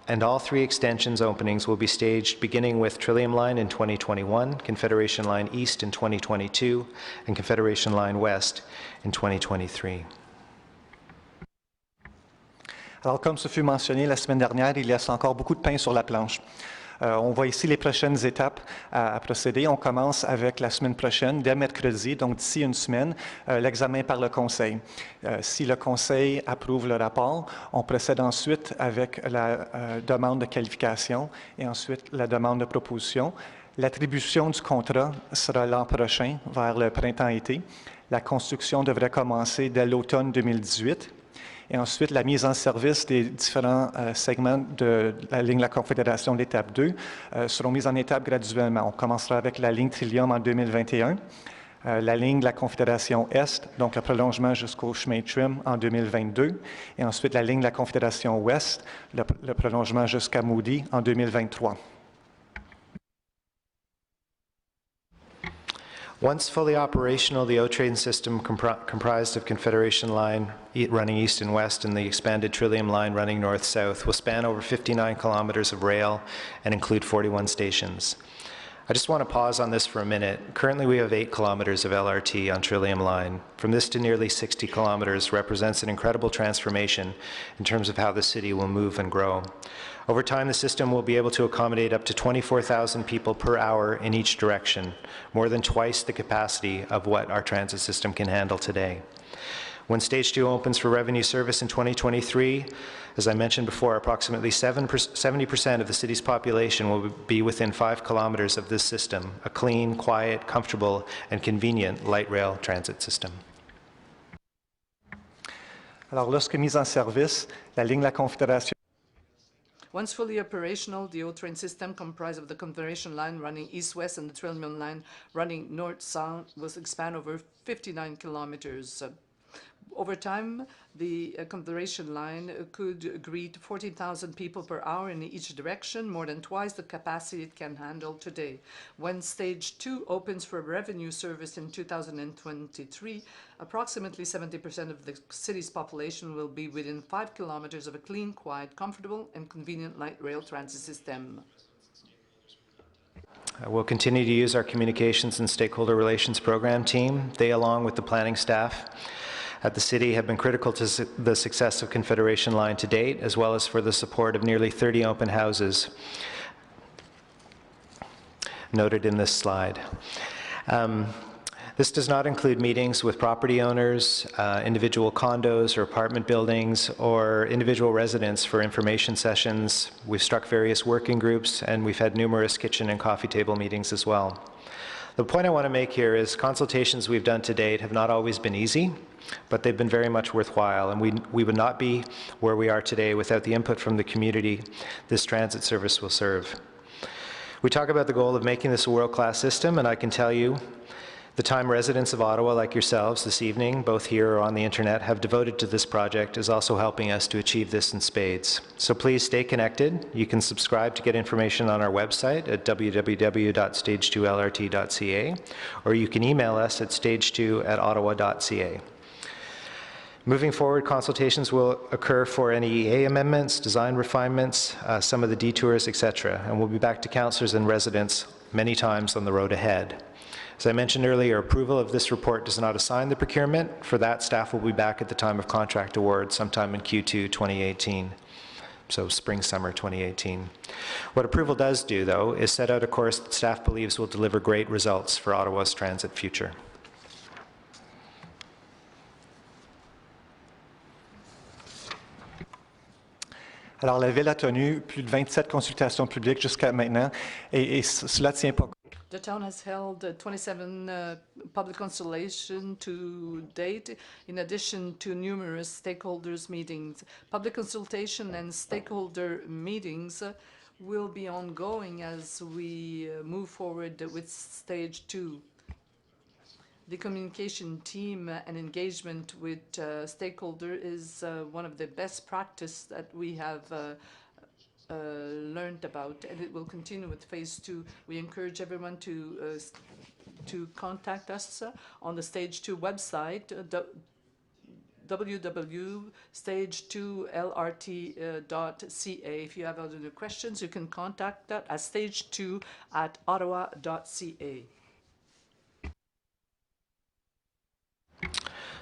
B: And all three extensions openings will be staged beginning with Trillium Line in 2021, Confederation Line East in 2022, and Confederation Line West in 2023.
C: Alors, comme ce fut mentionné la semaine dernière, il reste encore beaucoup de pain sur la planche. On voit ici les prochaines étapes à procéder. On commence avec la semaine prochaine, dès mercredi, donc d'ici une semaine, l'examen par le Conseil. Si le Conseil approuve le rapport, on procède ensuite avec la demande de qualification et ensuite la demande de proposition. L'attribution du contrat sera l'an prochain, vers le printemps-été. La construction devrait commencer dès l'automne 2018. Et ensuite, la mise en service des différents segments de la ligne de la Confédération de l'étape 2 seront mises en étapes graduellement. On commencera avec la ligne Trillium en 2021, la ligne de la Confédération Est, donc le prolongement jusqu'au chemin Trim en 2022, et ensuite la ligne de la Confédération Ouest, le prolongement jusqu'à Moody en 2023.
B: Once fully operational, the O-Train system comprised of Confederation Line running east and west and the expanded Trillium Line running north-south will span over 59 kilometers of rail and include 41 stations. I just want to pause on this for a minute. Currently, we have 8 kilometers of LRT on Trillium Line. From this to nearly 60 kilometers represents an incredible transformation in terms of how the city will move and grow. Over time, the system will be able to accommodate up to 24,000 people per hour in each direction, more than twice the capacity of what our transit system can handle today. When Stage 2 opens for revenue service in 2023, as I mentioned before, approximately 70% of the city's population will be within 5 kilometers of this system, a clean, quiet, comfortable, and convenient light rail transit system.
C: Alors, lorsque mise en service, la ligne de la Confédération
E: Once fully operational, the O-Train system comprised of the Confederation Line running east-west and the Trillium Line running north-south will expand over 59 kilometers. Over time, the Confederation Line could greet 14,000 people per hour in each direction, more than twice the capacity it can handle today. When Stage 2 opens for revenue service in 2023, approximately 70% of the city's population will be within 5 kilometers of a clean, quiet, comfortable, and convenient light rail transit system.
B: We'll continue to use our communications and stakeholder relations program team. They, along with the planning staff at the city, have been critical to the success of Confederation Line to date, as well as for the support of nearly 30 open houses noted in this slide. This does not include meetings with property owners, individual condos or apartment buildings, or individual residents for information sessions. We've struck various working groups, and we've had numerous kitchen and coffee table meetings as well. The point I want to make here is consultations we've done to date have not always been easy, but they've been very much worthwhile, and we would not be where we are today without the input from the community this transit service will serve. We talk about the goal of making this a world-class system, and I can tell you the time residents of Ottawa, like yourselves this evening, both here or on the internet, have devoted to this project is also helping us to achieve this in spades. So please stay connected. You can subscribe to get information on our website at www.stage2lrt.ca, or you can email us at stage2@ottawa.ca. Moving forward, consultations will occur for any EA amendments, design refinements, some of the detours, etc., and we'll be back to councillors and residents many times on the road ahead. As I mentioned earlier, approval of this report does not assign the procurement. For that, staff will be back at the time of contract award sometime in Q2 2018, so spring, summer 2018. What approval does do, though, is set out a course that staff believes will deliver great results for Ottawa's transit future.
C: Alors, la Ville a tenu plus de 27 consultations publiques jusqu'à maintenant, et cela ne tient pas compte.
E: The town has held 27 public consultation to date, in addition to numerous stakeholders meetings. Public consultation and stakeholder meetings will be ongoing as we move forward with stage 2. The communication team and engagement with stakeholder is one of the best practice that we have learned about, and it will continue with phase 2. We encourage everyone to contact us on the Stage 2 website, www.stage2lrt.ca. If you have other questions, you can contact that at stage2@ottawa.ca.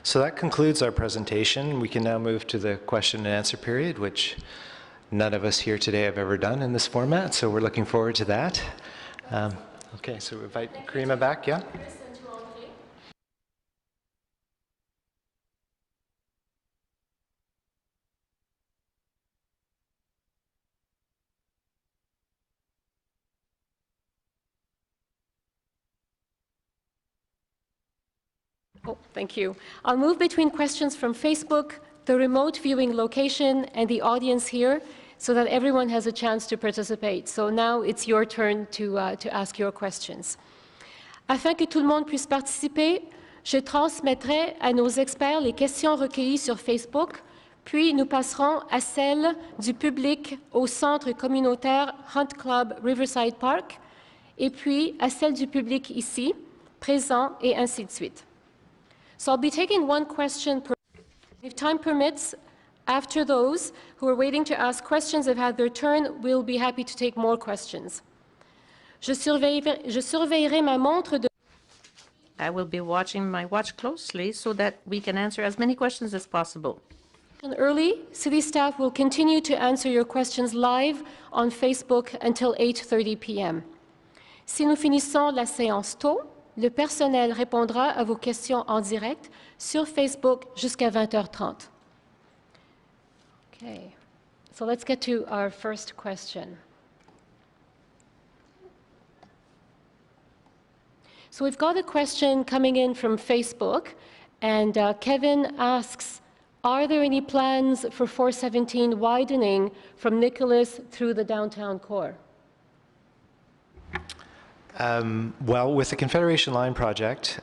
B: So that concludes our presentation. We can now move to the question and answer period, which none of us here today have ever done in this format, so we're looking forward to that. Okay, so we invite Karima back, yeah?
A: Oh, thank you. I'll move between questions from Facebook, the remote viewing location, and the audience here, so that everyone has a chance to participate. So now it's your turn to ask your questions. Afin que tout le monde puisse participer, je transmettrai à nos experts les questions recueillies sur Facebook, puis nous passerons à celles du public au centre communautaire Hunt Club Riverside Park, et puis à celles du public ici, présent, et ainsi de suite. So I'll be taking one question per. If time permits, after those who are waiting to ask questions have had their turn, we'll be happy to take more questions. Je surveillerai ma montre de.
D: I will be watching my watch closely so that we can answer as many questions as possible.
A: Early, city staff will continue to answer your questions live on Facebook until 8:30 p.m. Si nous finissons la séance tôt, le personnel répondra à vos questions en direct sur Facebook jusqu'à 20h30. Okay, so let's get to our first question. So we've got a question coming in from Facebook, and Kevin asks, are there any plans for 417 widening from Nicholas through the downtown core?
B: Well, with the Confederation Line project,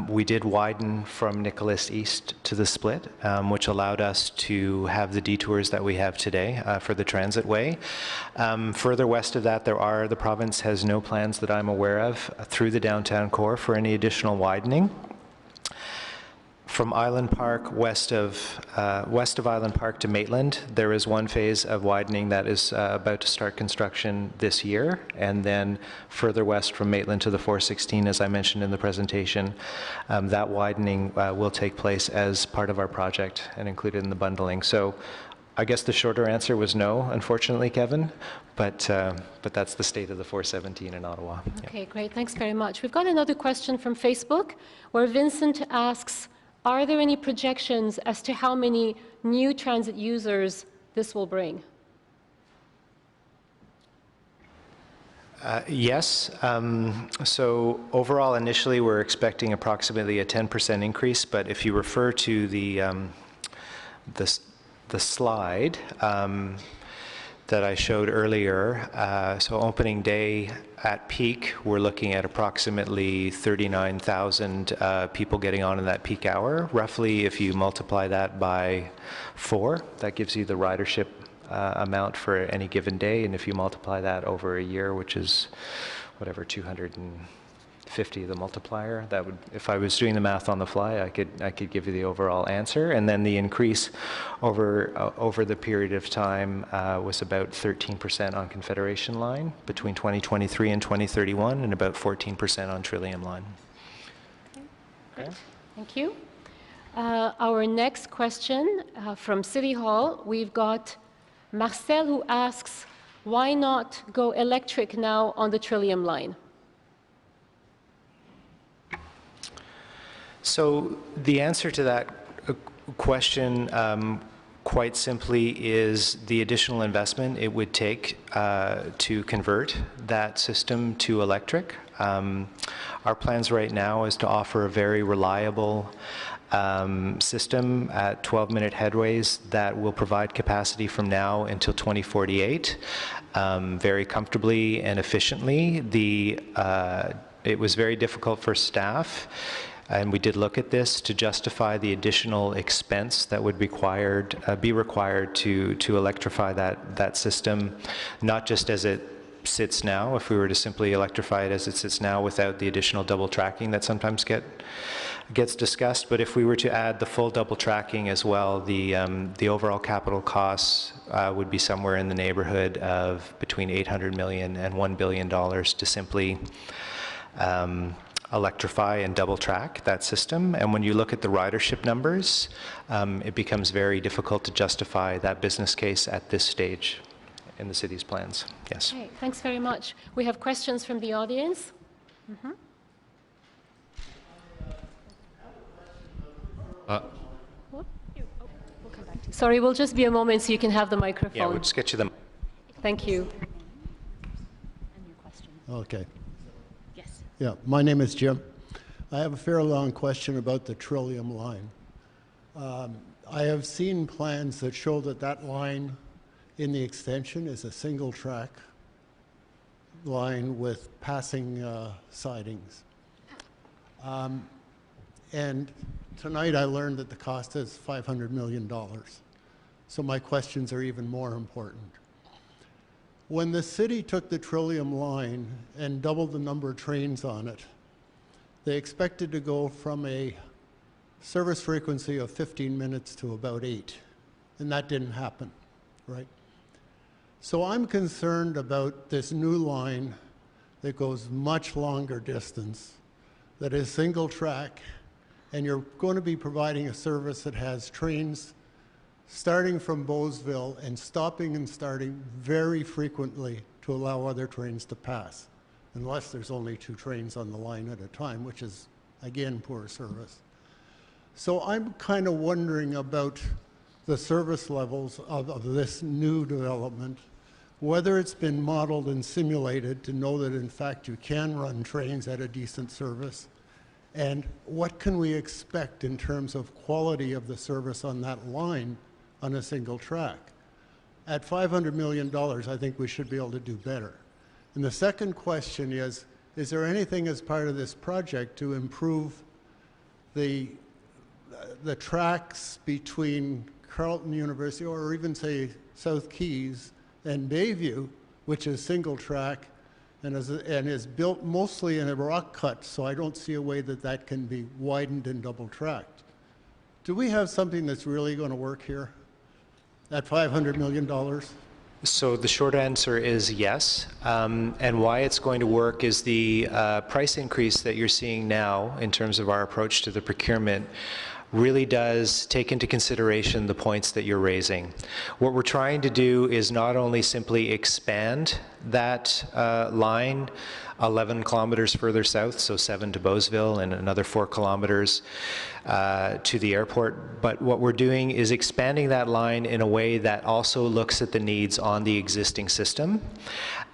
B: we did widen from Nicholas East to the split, which allowed us to have the detours that we have today for the transit way. Further west of that, the province has no plans that I'm aware of through the downtown core for any additional widening. From Island Park, west of Island Park to Maitland, there is one phase of widening that is about to start construction this year, and then further west from Maitland to the 416, as I mentioned in the presentation, that widening will take place as part of our project and included in the bundling. So I guess the shorter answer was no, unfortunately, Kevin, but that's the state of the 417 in Ottawa.
A: Okay, great, thanks very much. We've got another question from Facebook where Vincent asks, are there any projections as to how many new transit users this will bring?
B: Yes. So overall, initially, we're expecting approximately a 10% increase. But if you refer to the slide that I showed earlier, so opening day at peak, we're looking at approximately 39,000 people getting on in that peak hour. Roughly, if you multiply that by 4, that gives you the ridership amount for any given day. And if you multiply that over a year, which is whatever, 250, the multiplier, that would, if I was doing the math on the fly, I could give you the overall answer. And then the increase over the period of time was about 13% on Confederation Line between 2023 and 2031, and about 14% on Trillium Line.
A: Okay. Thank you. Our next question from City Hall, we've got Marcel who asks, why not go electric now on the Trillium Line?
B: So the answer to that question quite simply is the additional investment it would take to convert that system to electric. Our plans right now is to offer a very reliable system at 12-minute headways that will provide capacity from now until 2048 very comfortably and efficiently. It was very difficult for staff, and we did look at this to justify the additional expense that would be required to electrify that system, not just as it sits now, if we were to simply electrify it as it sits now without the additional double tracking that sometimes gets discussed, but if we were to add the full double tracking as well, the overall capital costs would be somewhere in the neighborhood of between $800 million and $1 billion to simply electrify and double track that system. And when you look at the ridership numbers, it becomes very difficult to justify that business case at this stage in the city's plans. Yes.
A: Okay, thanks very much. We have questions from the audience. Sorry, we'll just be a moment so you can have the microphone.
B: Yeah, we'll just get you the.
A: Thank you.
F: Okay. Yeah, my name is Jim. I have a fairly long question about the Trillium line. I have seen plans that show that line in the extension is a single track line with passing sidings. And tonight I learned that the cost is $500 million. So my questions are even more important. When the city took the Trillium line and doubled the number of trains on it, they expected to go from a service frequency of 15 minutes to about 8, and that didn't happen, right? So I'm concerned about this new line that goes much longer distance, that is single track, and you're going to be providing a service that has trains starting from Beauceville and stopping and starting very frequently to allow other trains to pass, unless there's only 2 trains on the line at a time, which is, again, poor service. So I'm kind of wondering about the service levels of this new development, whether it's been modeled and simulated to know that, in fact, you can run trains at a decent service, and what can we expect in terms of quality of the service on that line on a single track. At $500 million, I think we should be able to do better. And the second question is there anything as part of this project to improve the tracks between Carleton University or even, say, South Keys and Bayview, which is single track and is built mostly in a rock cut, so I don't see a way that can be widened and double tracked. Do we have something that's really going to work here at $500 million?
B: So the short answer is yes, and why it's going to work is the price increase that you're seeing now in terms of our approach to the procurement really does take into consideration the points that you're raising. What we're trying to do is not only simply expand that line 11 kilometers further south, so 7 to Beauceville and another 4 kilometers to the airport, but what we're doing is expanding that line in a way that also looks at the needs on the existing system,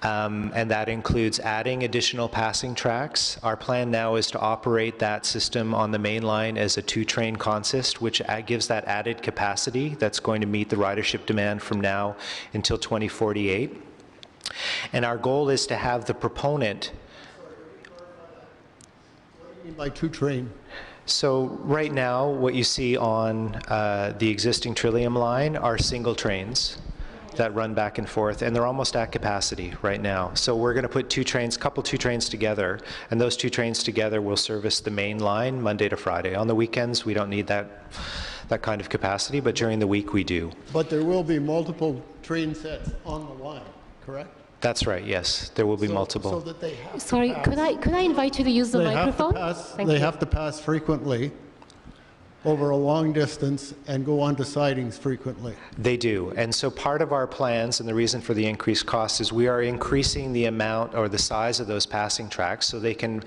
B: and that includes adding additional passing tracks. Our plan now is to operate that system on the main line as a 2-train consist, which gives that added capacity that's going to meet the ridership demand from now until 2048. And our goal is to have the proponent.
F: What do you mean by 2-train?
B: So right now, what you see on the existing Trillium line are single trains that run back and forth, and they're almost at capacity right now. So we're going to put 2 trains together, and those 2 trains together will service the main line Monday to Friday. On the weekends, we don't need that kind of capacity, but during the week we do.
F: But there will be multiple train sets on the line, correct?
B: That's right, yes. There will be multiple.
F: So that they have
A: Sorry,
F: to pass.
A: could I invite you to use the microphone?
F: They have to pass frequently over a long distance and go onto sidings frequently.
B: They do. And so part of our plans and the reason for the increased cost is we are increasing the amount or the size of those passing tracks so they can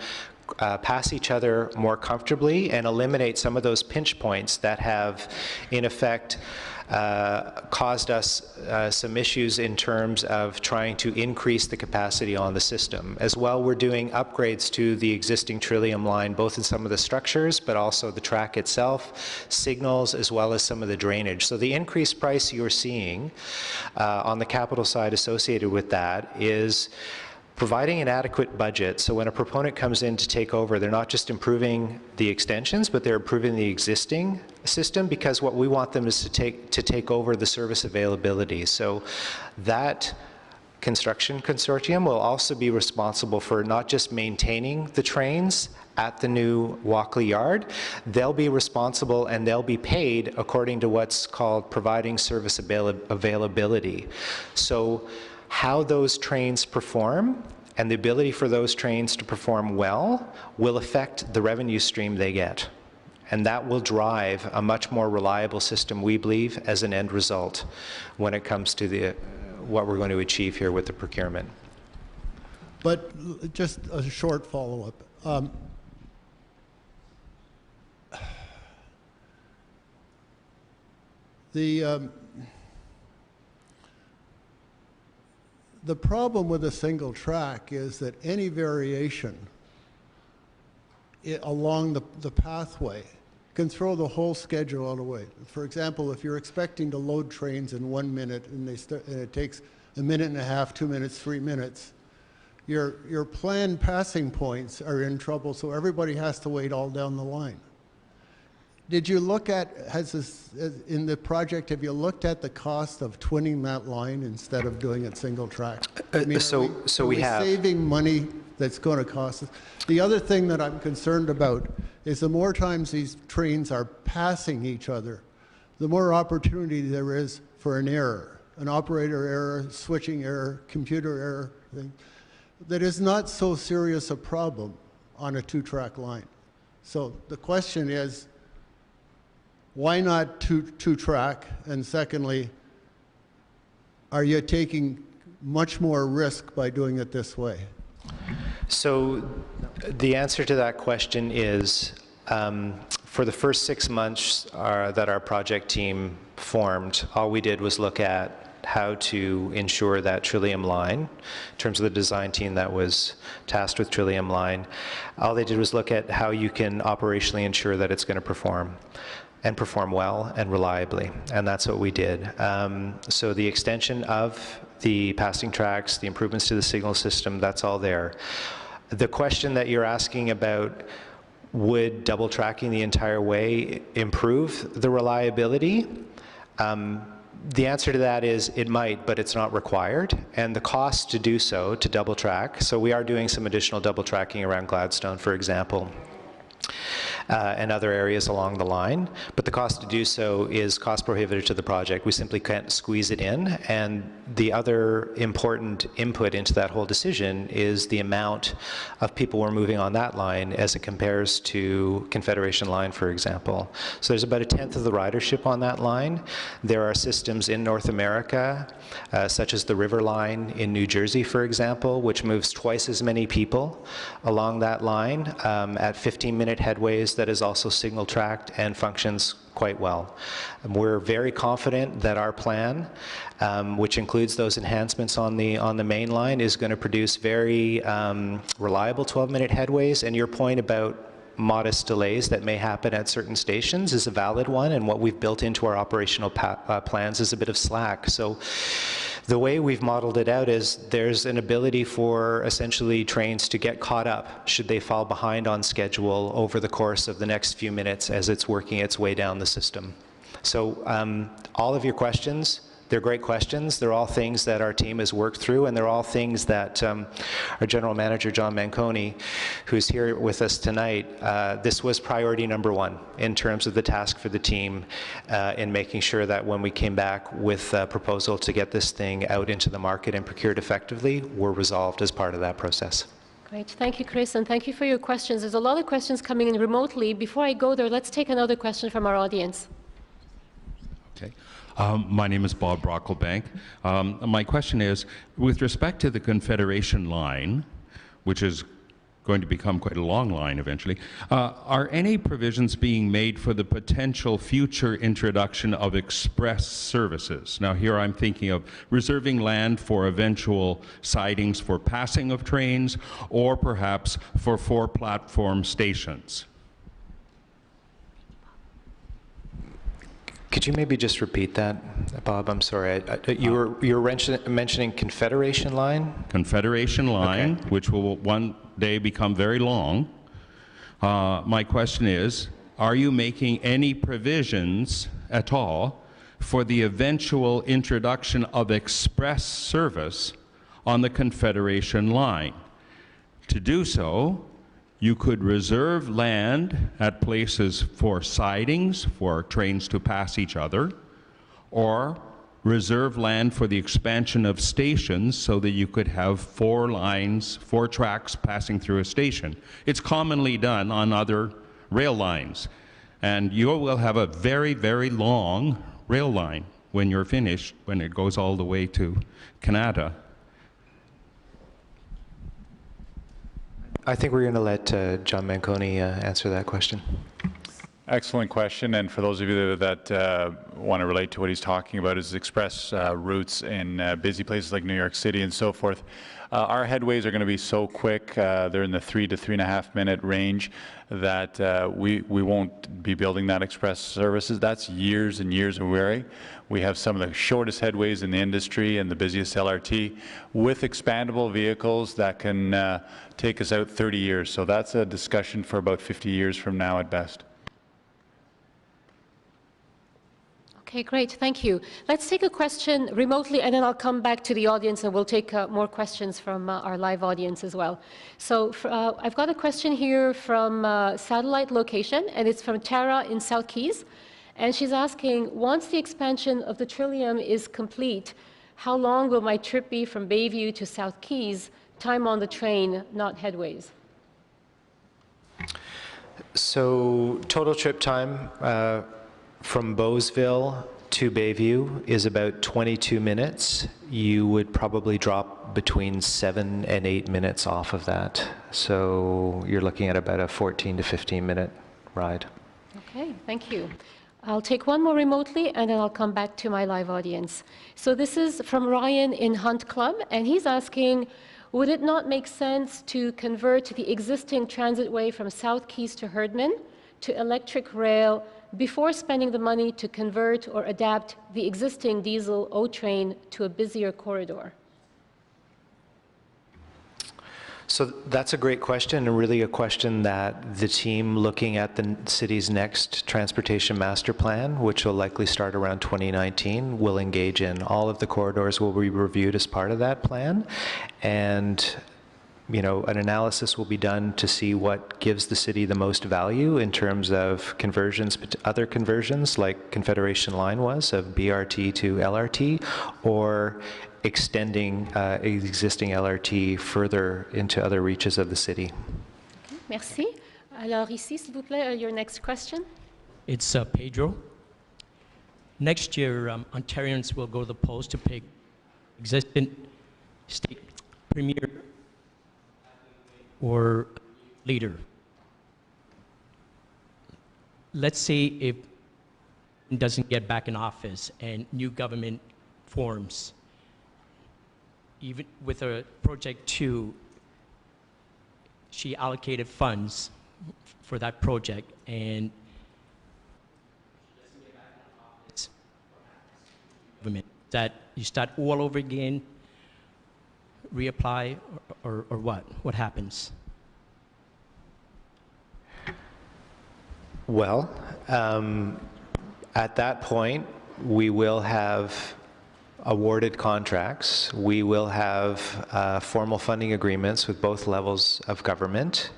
B: pass each other more comfortably and eliminate some of those pinch points that have, in effect, caused us some issues in terms of trying to increase the capacity on the system. As well, we're doing upgrades to the existing Trillium line, both in some of the structures, but also the track itself, signals, as well as some of the drainage. So the increased price you're seeing on the capital side associated with that is providing an adequate budget, so when a proponent comes in to take over, they're not just improving the extensions, but they're improving the existing system, because what we want them is to take over the service availability. So that construction consortium will also be responsible for not just maintaining the trains at the new Walkley Yard. They'll be responsible and they'll be paid according to what's called providing service availability. So how those trains perform and the ability for those trains to perform well will affect the revenue stream they get. And that will drive a much more reliable system, we believe, as an end result when it comes to what we're going to achieve here with the procurement.
F: But just a short follow-up. The problem with a single track is that any variation along the pathway can throw the whole schedule out of the way. For example, if you're expecting to load trains in 1 minute and it takes a minute and a half, 2 minutes, 3 minutes, your planned passing points are in trouble, so everybody has to wait all down the line. Did you look at, in the project, have you looked at the cost of twinning that line instead of doing it single track? I mean,
B: so we have
F: saving money that's going to cost us. The other thing that I'm concerned about is the more times these trains are passing each other, the more opportunity there is for an error, an operator error, switching error, computer error, thing, that is not so serious a problem on a two-track line. So the question is, why not two-track? And secondly, are you taking much more risk by doing it this way?
B: So the answer to that question is, for the first 6 months that our project team formed, all we did was look at how to ensure that Trillium line, in terms of the design team that was tasked with Trillium line, all they did was look at how you can operationally ensure that it's going to perform, and perform well and reliably, and that's what we did. So the extension of the passing tracks, the improvements to the signal system, that's all there. The question that you're asking about, would double tracking the entire way improve the reliability? The answer to that is it might, but it's not required. And the cost to do so, to double track, so we are doing some additional double tracking around Gladstone, for example, and other areas along the line, but the cost to do so is cost prohibitive to the project. We simply can't squeeze it in, and the other important input into that whole decision is the amount of people we're moving on that line as it compares to Confederation Line, for example. So there's about 1/10 of the ridership on that line. There are systems in North America, such as the River Line in New Jersey, for example, which moves twice as many people along that line at 15-minute headways, that is also signal tracked and functions quite well. We're very confident that our plan, which includes those enhancements on the main line, is going to produce very reliable 12-minute headways. And your point about modest delays that may happen at certain stations is a valid one, and what we've built into our operational plans is a bit of slack. So the way we've modeled it out is there's an ability for essentially trains to get caught up should they fall behind on schedule over the course of the next few minutes as it's working its way down the system. So all of your questions, they're great questions. They're all things that our team has worked through, and they're all things that our General Manager, John Manconi, who's here with us tonight, this was priority number one in terms of the task for the team in making sure that when we came back with a proposal to get this thing out into the market and procured effectively, were resolved as part of that process.
A: Great. Thank you, Chris, and thank you for your questions. There's a lot of questions coming in remotely. Before I go there, let's take another question from our audience.
G: Okay. My name is Bob Brocklebank. My question is, with respect to the Confederation line, which is going to become quite a long line eventually. Are any provisions being made for the potential future introduction of express services? Now here I'm thinking of reserving land for eventual sidings for passing of trains, or perhaps for 4 platform stations.
B: Could you maybe just repeat that, Bob? I'm sorry. You were mentioning Confederation Line?
G: Confederation Line,
B: Okay.
G: which will one day become very long. My question is, are you making any provisions at all for the eventual introduction of express service on the Confederation Line? To do so, you could reserve land at places for sidings, for trains to pass each other, or reserve land for the expansion of stations so that you could have 4 lines, 4 tracks passing through a station. It's commonly done on other rail lines. And you will have a very, very long rail line when you're finished, when it goes all the way to Canada.
B: I think we're going to let John Manconi answer that question.
H: Excellent question, and for those of you that want to relate to what he's talking about is express routes in busy places like New York City and so forth. Our headways are going to be so quick, they're in the 3 to 3.5 minute range, that we won't be building that express services. That's years and years away. We have some of the shortest headways in the industry and the busiest LRT with expandable vehicles that can take us out 30 years. So that's a discussion for about 50 years from now at best.
A: Okay, great. Thank you. Let's take a question remotely, and then I'll come back to the audience, and we'll take more questions from our live audience as well. So I've got a question here from satellite location, and it's from Tara in South Keys. And she's asking, once the expansion of the Trillium is complete, how long will my trip be from Bayview to South Keys, time on the train, not headways?
B: So total trip time from Beausville to Bayview is about 22 minutes. You would probably drop between 7 and 8 minutes off of that. So you're looking at about a 14 to 15 minute ride.
A: Okay, thank you. I'll take one more remotely, and then I'll come back to my live audience. So this is from Ryan in Hunt Club, and he's asking, would it not make sense to convert the existing transitway from South Keys to Herdman to electric rail before spending the money to convert or adapt the existing diesel O-train to a busier corridor?
B: So that's a great question, and really a question that the team looking at the city's next transportation master plan, which will likely start around 2019, will engage in. All of the corridors will be reviewed as part of that plan, and an analysis will be done to see what gives the city the most value in terms of conversions, other conversions like Confederation Line was, of BRT to LRT, or extending existing LRT further into other reaches of the city.
A: Okay, merci. Alors ici, s'il vous plaît, your next question.
I: It's Pedro. Next year, Ontarians will go to the polls to pick existing state premier or leader. Let's say if it doesn't get back in office and new government forms, even with a Project 2, she allocated funds for that project, and that you start all over again, reapply, or what? What happens?
B: Well, at that point, we will have awarded contracts. We will have formal funding agreements with both levels of government.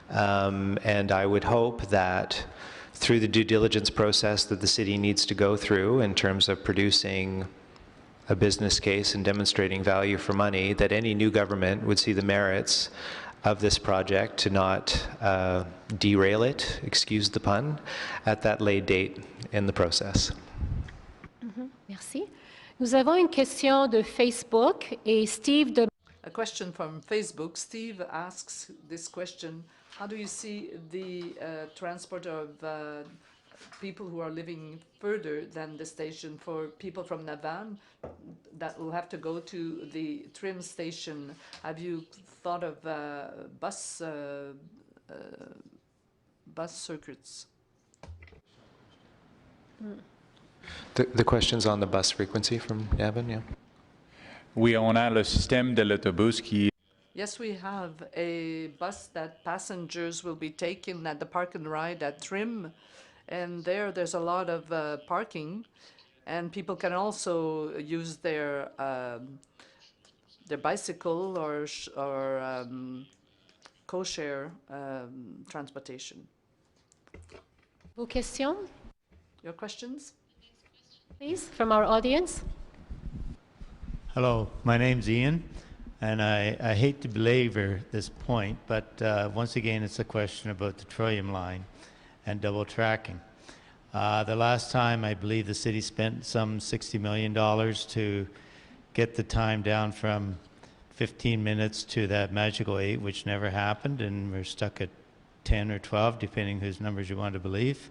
B: And I would hope that through the due diligence process that the city needs to go through in terms of producing a business case and demonstrating value for money, that any new government would see the merits of this project to not derail it, excuse the pun, at that late date in the process.
A: Merci. Nous avons une question de Facebook et Steve de...
E: A question from Facebook. Steve asks this question: how do you see the transport of people who are living further than the station, for people from Navan that will have to go to the trim station? Have you thought of bus circuits?
B: The question's on the bus frequency from Gavin, yeah.
H: Oui, on a le système de l'autobus qui
E: Yes, we have a bus that passengers will be taken at the park and ride at Trim, and there's a lot of parking, and people can also use their bicycle or co-share transportation.
A: Vos questions,
E: Your questions?
A: please, from our audience?
J: Hello, my name's Ian, and I hate to belabor this point, but once again, it's a question about the Trillium line and double tracking. The last time, I believe the city spent some $60 million to get the time down from 15 minutes to that magical 8, which never happened, and we're stuck at 10 or 12, depending whose numbers you want to believe.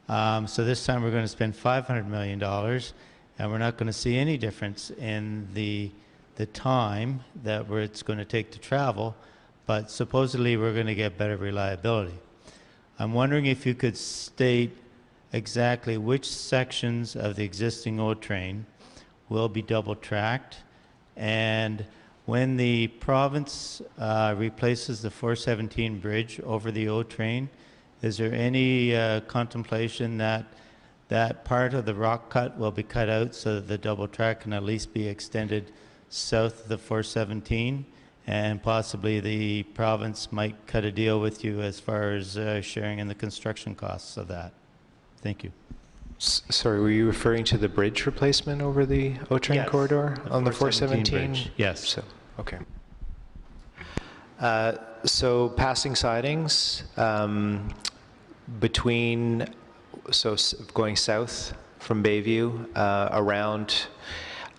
J: So this time we're going to spend $500 million, and we're not going to see any difference in the time that it's going to take to travel, but supposedly we're going to get better reliability. I'm wondering if you could state exactly which sections of the existing O train will be double tracked, and when the province replaces the 417 bridge over the O train, is there any contemplation that that part of the rock cut will be cut out so that the double track can at least be extended south of the 417, and possibly the province might cut a deal with you as far as sharing in the construction costs of that? Thank you.
B: Sorry, were you referring to the bridge replacement over the O-train
J: Yes,
B: corridor on the 417?
J: bridge. Yes.
B: So, okay. So passing sidings between, going south from Bayview around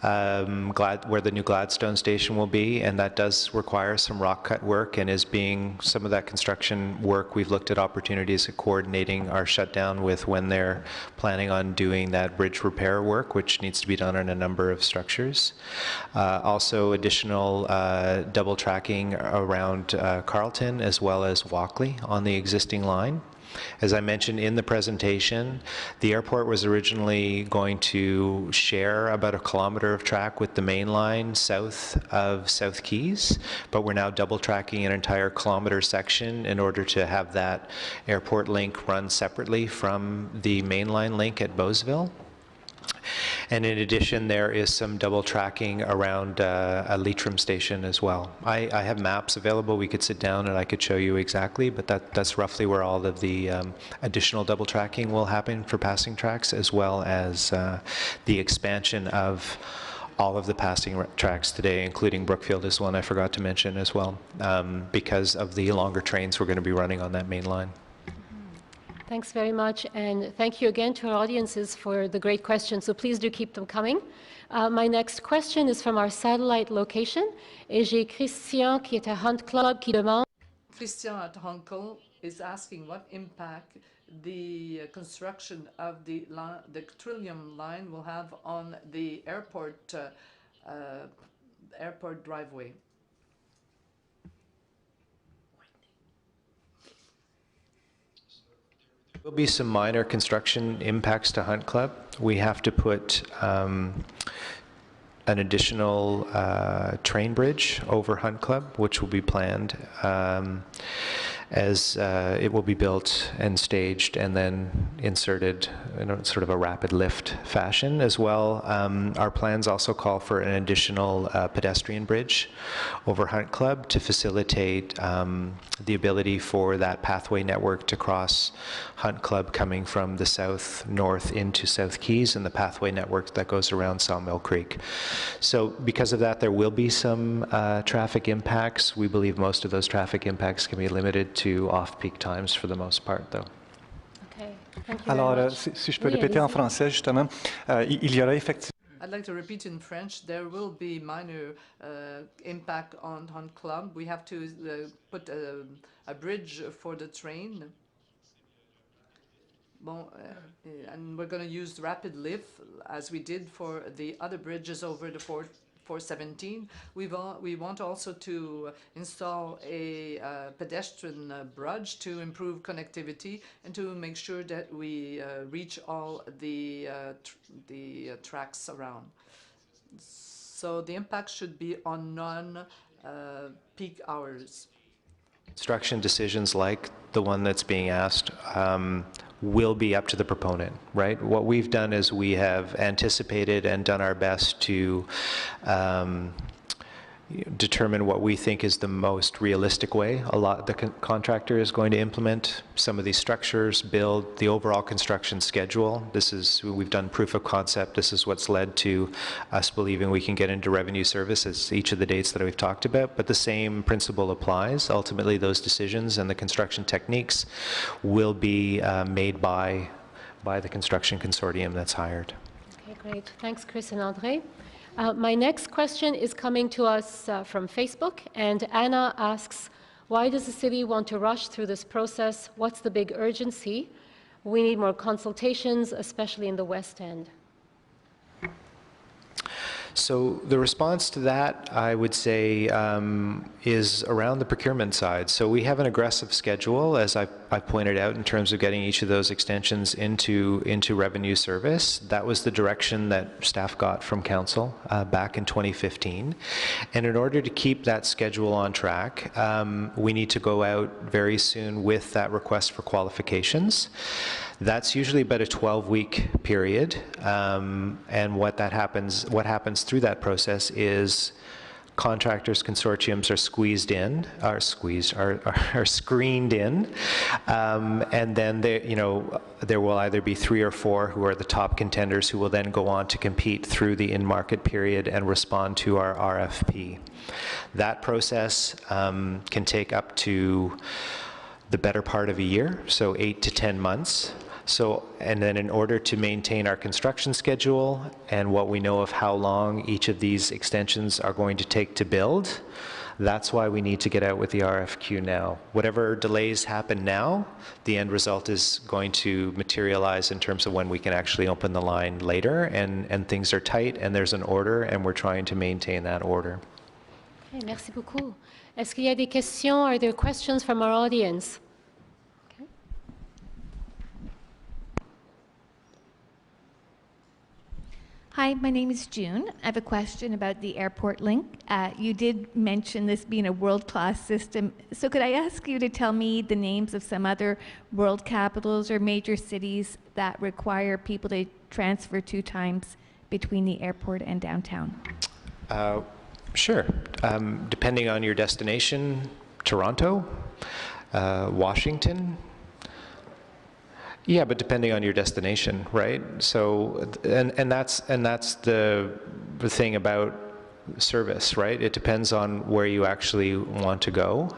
B: where the new Gladstone station will be, and that does require some rock cut work and is being some of that construction work. We've looked at opportunities of coordinating our shutdown with when they're planning on doing that bridge repair work, which needs to be done on a number of structures. Also additional double tracking around Carleton as well as Walkley on the existing line. As I mentioned in the presentation, the airport was originally going to share about 1 kilometer of track with the main line south of South Keys, but we're now double tracking an entire kilometer section in order to have that airport link run separately from the main line link at Beauceville. And in addition, there is some double tracking around a Leitrim station as well. I have maps available. We could sit down and I could show you exactly, but that's roughly where all of the additional double tracking will happen for passing tracks, as well as the expansion of all of the passing tracks today, including Brookfield is one I forgot to mention as well, because of the longer trains we're going to be running on that main line.
A: Thanks very much, and thank you again to our audiences for the great questions, so please do keep them coming. My next question is from our satellite location, et j'ai Christian qui est à Hunt Club qui demande.
E: Christian at Hunkle is asking what impact the construction of the Trillium line will have on the airport driveway.
B: There will be some minor construction impacts to Hunt Club. We have to put an additional train bridge over Hunt Club, which will be planned as it will be built and staged and then inserted in a sort of a rapid lift fashion as well. Our plans also call for an additional pedestrian bridge over Hunt Club to facilitate the ability for that pathway network to cross Hunt Club coming from the south north into South Keys, and the pathway network that goes around Sawmill Creek. So because of that, there will be some traffic impacts. We believe most of those traffic impacts can be limited to off-peak times for the most part, though.
A: Okay, thank you
C: Alors,
A: very much.
C: si je peux
A: Oui,
C: répéter en
A: allez-y.
C: français, justement, il y aura effectivement...
E: I'd like to repeat in French. There will be minor impact on Club. We have to put a bridge for the train. Bon, and we're going to use rapid lift as we did for the other bridges over the 417. We want also to install a pedestrian bridge to improve connectivity and to make sure that we reach all the tracks around. So the impact should be on non-peak hours.
B: Construction decisions like the one that's being asked will be up to the proponent, right? What we've done is we have anticipated and done our best to determine what we think is the most realistic way the contractor is going to implement some of these structures, build the overall construction schedule. We've done proof of concept. This is what's led to us believing we can get into revenue services each of the dates that we've talked about, but the same principle applies. Ultimately, those decisions and the construction techniques will be made by the construction consortium that's hired.
A: Okay, great. Thanks, Chris and André. My next question is coming to us from Facebook, and Anna asks, why does the city want to rush through this process? What's the big urgency? We need more consultations, especially in the West End.
B: So the response to that, I would say, is around the procurement side. So we have an aggressive schedule, as I pointed out, in terms of getting each of those extensions into revenue service. That was the direction that staff got from council back in 2015. And in order to keep that schedule on track, we need to go out very soon with that request for qualifications. That's usually about a 12-week period, and what happens through that process is contractors, consortiums are screened in, and then there will either be 3 or 4 who are the top contenders who will then go on to compete through the in-market period and respond to our RFP. That process can take up to the better part of a year, so 8 to 10 months. And then in order to maintain our construction schedule and what we know of how long each of these extensions are going to take to build, that's why we need to get out with the RFQ now. Whatever delays happen now, the end result is going to materialize in terms of when we can actually open the line later, and things are tight and there's an order and we're trying to maintain that order.
A: Okay, merci beaucoup. Est-ce qu'il y a des questions? Are there questions from our audience?
K: Hi, my name is June. I have a question about the airport link. You did mention this being a world-class system. So could I ask you to tell me the names of some other world capitals or major cities that require people to transfer 2 times between the airport and downtown?
B: Sure. Depending on your destination, Toronto, Washington. Yeah, but depending on your destination, right? So, and that's the thing about service, right? It depends on where you actually want to go.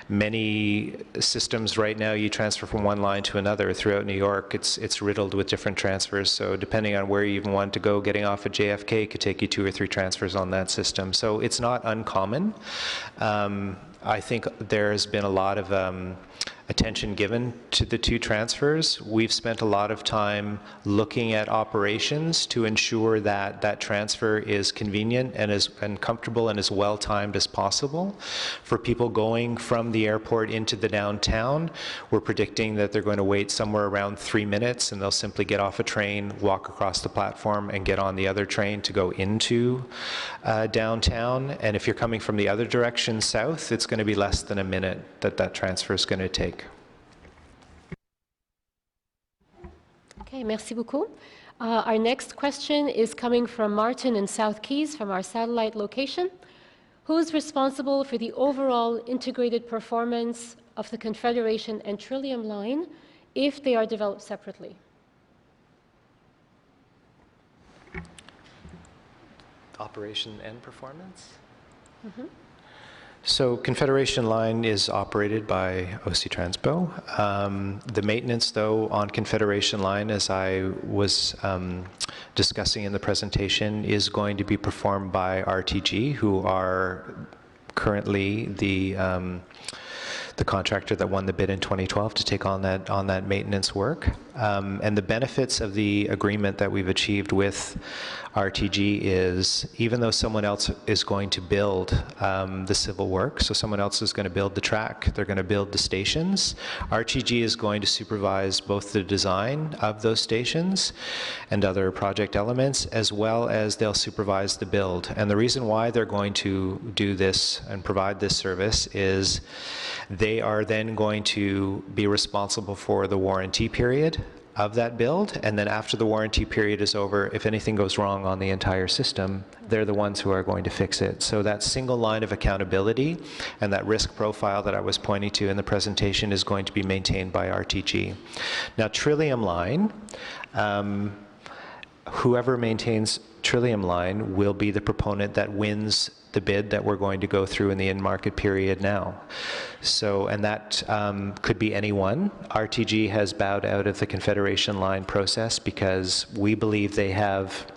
B: Many systems right now, you transfer from one line to another. Throughout New York, it's riddled with different transfers. So depending on where you even want to go, getting off at JFK could take you 2 or 3 transfers on that system. So it's not uncommon. I think there's been a lot of attention given to the 2 transfers. We've spent a lot of time looking at operations to ensure that that transfer is convenient and comfortable and as well timed as possible. For people going from the airport into the downtown, we're predicting that they're going to wait somewhere around 3 minutes, and they'll simply get off a train, walk across the platform, and get on the other train to go into downtown. And if you're coming from the other direction south, it's going to be less than a minute that transfer is going to take.
A: Okay, merci beaucoup. Our next question is coming from Martin in South Keys from our satellite location. Who is responsible for the overall integrated performance of the Confederation and Trillium line if they are developed separately?
B: Operation and performance?
A: Mm-hmm.
B: So Confederation Line is operated by OC Transpo. The maintenance, though, on Confederation Line, as I was discussing in the presentation, is going to be performed by RTG, who are currently the contractor that won the bid in 2012 to take on that maintenance work. And the benefits of the agreement that we've achieved with RTG is, even though someone else is going to build the civil work, so someone else is going to build the track, they're going to build the stations, RTG is going to supervise both the design of those stations and other project elements, as well as they'll supervise the build. And the reason why they're going to do this and provide this service is they are then going to be responsible for the warranty period of that build, and then after the warranty period is over, if anything goes wrong on the entire system, they're the ones who are going to fix it. So that single line of accountability and that risk profile that I was pointing to in the presentation is going to be maintained by RTG. Now, Trillium Line, whoever maintains Trillium Line will be the proponent that wins the bid that we're going to go through in the in-market period now. So, and that could be anyone. RTG has bowed out of the Confederation Line process because we believe they have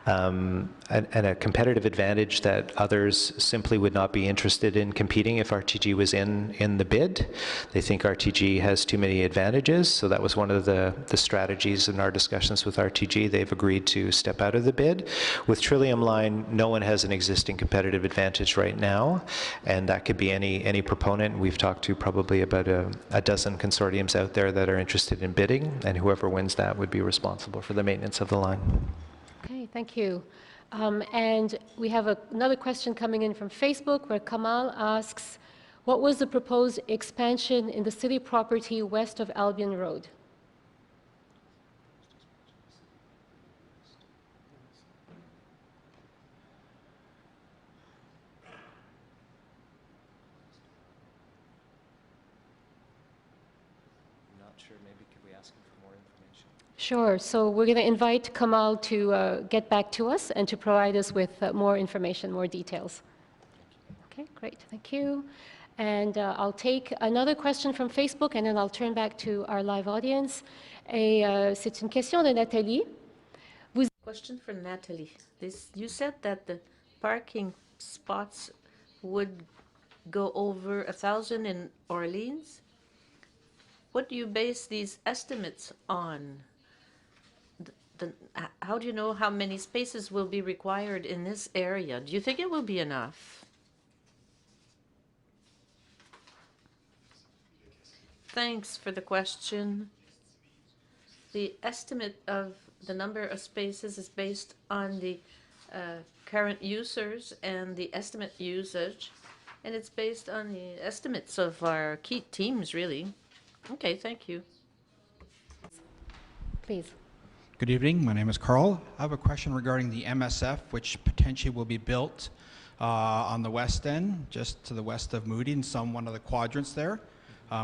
B: a competitive advantage that others simply would not be interested in competing if RTG was in the bid. They think RTG has too many advantages, so that was one of the strategies in our discussions with RTG. They've agreed to step out of the bid. With Trillium Line, no one has an existing competitive advantage right now, and that could be any proponent. We've talked to probably about a dozen consortiums out there that are interested in bidding, and whoever wins that would be responsible for the maintenance of the line.
A: Okay, thank you. And we have another question coming in from Facebook where Kamal asks, what was the proposed expansion in the city property west of Albion Road? Sure. So we're going to invite Kamal to get back to us and to provide us with more information, more details. Okay, great. Thank you. And I'll take another question from Facebook, and then I'll turn back to our live audience. C'est une question de Nathalie.
D: Question for Natalie. You said that the parking spots would go over 1,000 in Orleans. What do you base these estimates on? How do you know how many spaces will be required in this area? Do you think it will be enough? Thanks for the question. The estimate of the number of spaces is based on the current users and the estimate usage, and it's based on the estimates of our key teams, really. Okay, thank you.
A: Please.
L: Good evening. My name is Carl. I have a question regarding the MSF, which potentially will be built on the west end, just to the west of Moody, in one of the quadrants there.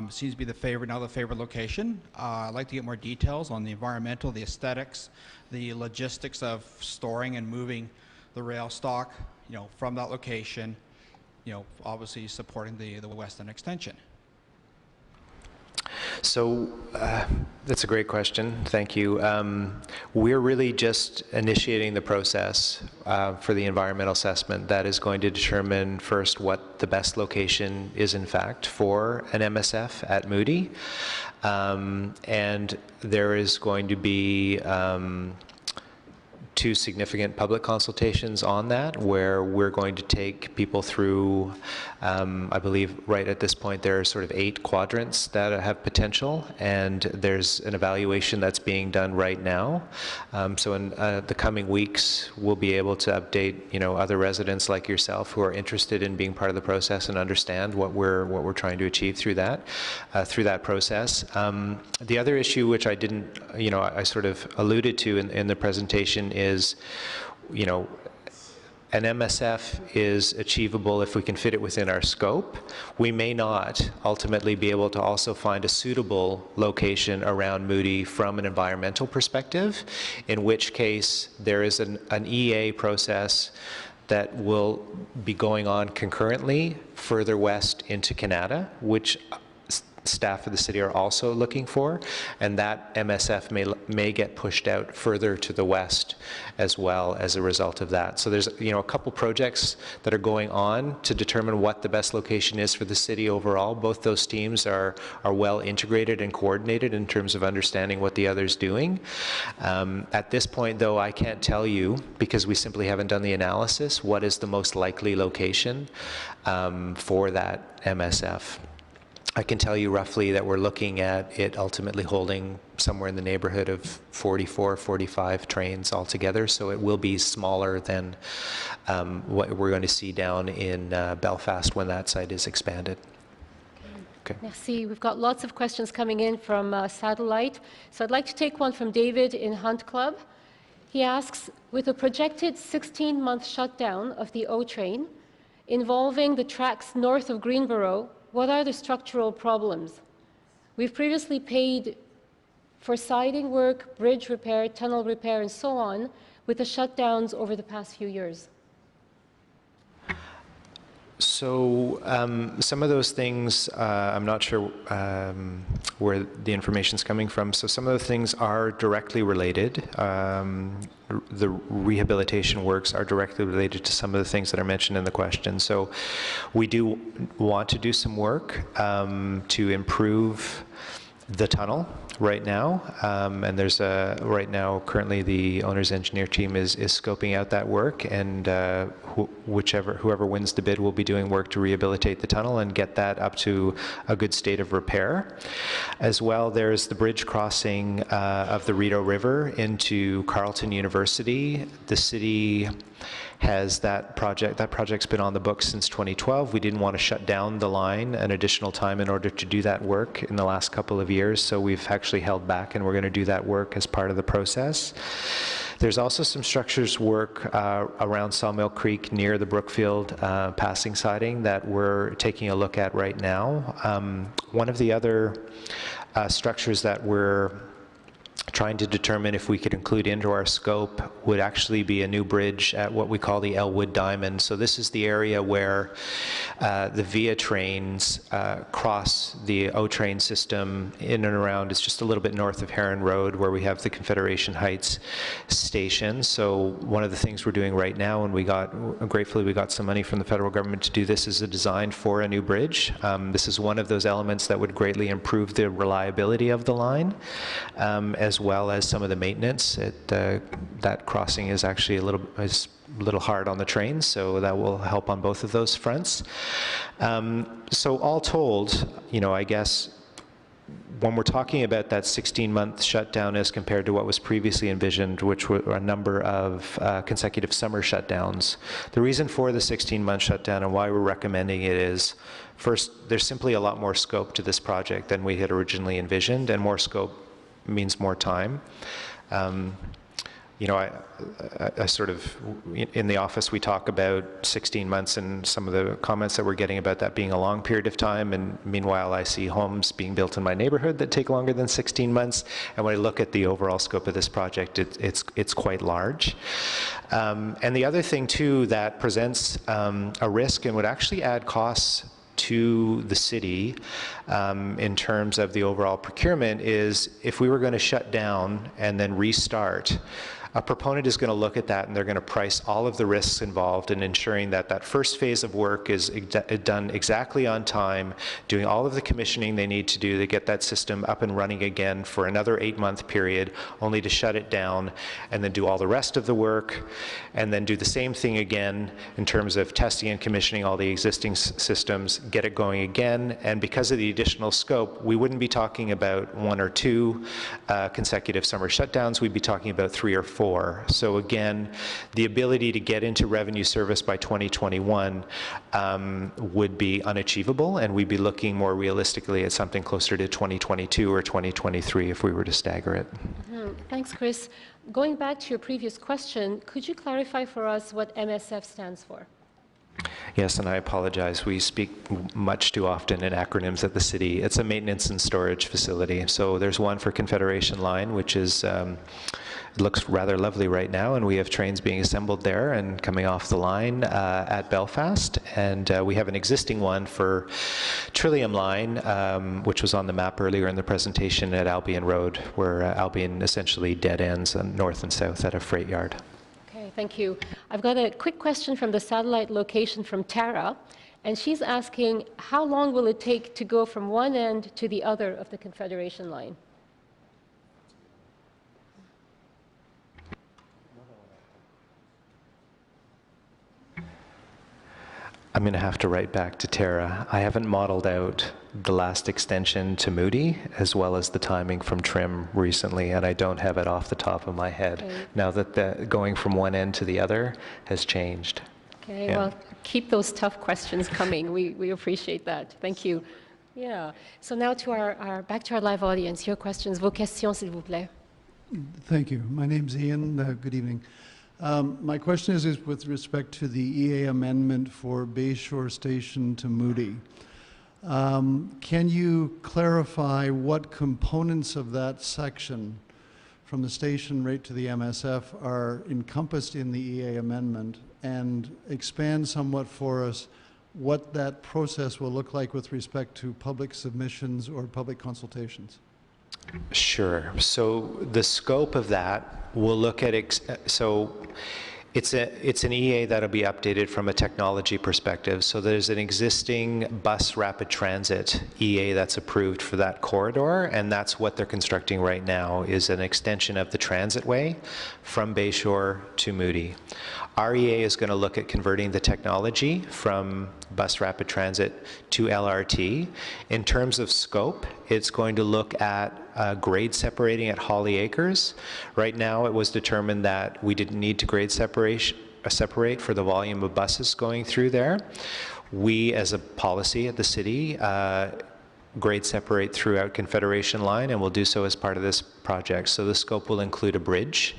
L: Seems to be the favorite location. I'd like to get more details on the environmental, the aesthetics, the logistics of storing and moving the rail stock, from that location, obviously supporting the west end extension.
B: So that's a great question. Thank you. We're really just initiating the process for the environmental assessment that is going to determine first what the best location is in fact for an MSF at Moody. And there is going to be 2 significant public consultations on that, where we're going to take people through, I believe right at this point there are sort of 8 quadrants that have potential, and there's an evaluation that's being done right now. So in the coming weeks, we'll be able to update, other residents like yourself who are interested in being part of the process and understand what we're trying to achieve through that process. The other issue, which I didn't, I sort of alluded to in the presentation, is, an MSF is achievable if we can fit it within our scope. We may not ultimately be able to also find a suitable location around Moody from an environmental perspective, in which case there is an EA process that will be going on concurrently further west into Canada, which staff of the city are also looking for, and that MSF may get pushed out further to the west as well as a result of that. So there's a couple projects that are going on to determine what the best location is for the city overall. Both those teams are well integrated and coordinated in terms of understanding what the other's doing. At this point, though, I can't tell you, because we simply haven't done the analysis, what is the most likely location for that MSF. I can tell you roughly that we're looking at it ultimately holding somewhere in the neighborhood of 44, 45 trains altogether, so it will be smaller than what we're going to see down in Belfast when that site is expanded. Okay.
A: Merci. We've got lots of questions coming in from satellite. So I'd like to take one from David in Hunt Club. He asks, with a projected 16-month shutdown of the O train involving the tracks north of Greenboro, what are the structural problems? We've previously paid for siding work, bridge repair, tunnel repair, and so on, with the shutdowns over the past few years.
B: So some of those things, I'm not sure where the information's coming from. So some of the things are directly related. The rehabilitation works are directly related to some of the things that are mentioned in the question. So we do want to do some work to improve the tunnel right now, and there's right now currently the owner's engineer team is scoping out that work, and whoever wins the bid will be doing work to rehabilitate the tunnel and get that up to a good state of repair. As well, there's the bridge crossing of the Rideau River into Carleton University. The city has that project. That project's been on the books since 2012. We didn't want to shut down the line an additional time in order to do that work in the last couple of years, so we've actually held back, and we're going to do that work as part of the process. There's also some structures work around Sawmill Creek near the Brookfield passing siding that we're taking a look at right now. One of the other structures that we're trying to determine if we could include into our scope would actually be a new bridge at what we call the Elwood Diamond. So this is the area where the VIA trains cross the O train system in and around. It's just a little bit north of Heron Road where we have the Confederation Heights station. So one of the things we're doing right now, and gratefully we got some money from the federal government to do this, is a design for a new bridge. This is one of those elements that would greatly improve the reliability of the line, as well as some of the maintenance. That crossing is actually a little hard on the train, so that will help on both of those fronts. So all told, I guess when we're talking about that 16-month shutdown as compared to what was previously envisioned, which were a number of consecutive summer shutdowns, the reason for the 16-month shutdown and why we're recommending it is, first, there's simply a lot more scope to this project than we had originally envisioned, and more scope means more time. I sort of, in the office, we talk about 16 months and some of the comments that we're getting about that being a long period of time, and meanwhile I see homes being built in my neighborhood that take longer than 16 months, and when I look at the overall scope of this project, it's quite large. And the other thing too that presents a risk and would actually add costs to the city in terms of the overall procurement is if we were going to shut down and then restart, a proponent is going to look at that and they're going to price all of the risks involved in ensuring that that first phase of work is done exactly on time, doing all of the commissioning they need to do to get that system up and running again for another 8-month period, only to shut it down and then do all the rest of the work and then do the same thing again in terms of testing and commissioning all the existing systems, get it going again. And because of the additional scope, we wouldn't be talking about 1 or 2 consecutive summer shutdowns, we'd be talking about 3 or 4. So again, the ability to get into revenue service by 2021 would be unachievable, and we'd be looking more realistically at something closer to 2022 or 2023 if we were to stagger it.
A: Mm-hmm. Thanks, Chris. Going back to your previous question, could you clarify for us what MSF stands for?
B: Yes, and I apologize. We speak much too often in acronyms at the city. It's a maintenance and storage facility. So there's one for Confederation Line, which is, it looks rather lovely right now, and we have trains being assembled there and coming off the line at Belfast. And we have an existing one for Trillium Line, which was on the map earlier in the presentation at Albion Road, where Albion essentially dead ends on north and south at a freight yard.
A: Okay, thank you. I've got a quick question from the satellite location from Tara, and she's asking, how long will it take to go from one end to the other of the Confederation Line?
B: I'm going to have to write back to Tara. I haven't modeled out the last extension to Moody, as well as the timing from Trim recently, and I don't have it off the top of my head, now that the going from one end to the other has changed.
A: Okay,
B: Yeah.
A: well, keep those tough questions coming. We appreciate that. Thank you. Yeah. So now to our back to our live audience. Your questions, vos questions, s'il vous plaît.
M: Thank you. My name's Ian. Good evening. My question is with respect to the EA amendment for Bayshore Station to Moody. Can you clarify what components of that section from the station right to the MSF are encompassed in the EA amendment, and expand somewhat for us what that process will look like with respect to public submissions or public consultations?
B: Sure. So the scope of that, we'll look at, so it's an EA that'll be updated from a technology perspective. So there's an existing bus rapid transit EA that's approved for that corridor, and that's what they're constructing right now, is an extension of the transitway from Bayshore to Moody. Our EA is going to look at converting the technology from bus rapid transit to LRT. In terms of scope, it's going to look at grade separating at Holly Acres. Right now, it was determined that we didn't need to grade separate for the volume of buses going through there. We, as a policy at the city, grade separate throughout Confederation Line, and we'll do so as part of this project. So the scope will include a bridge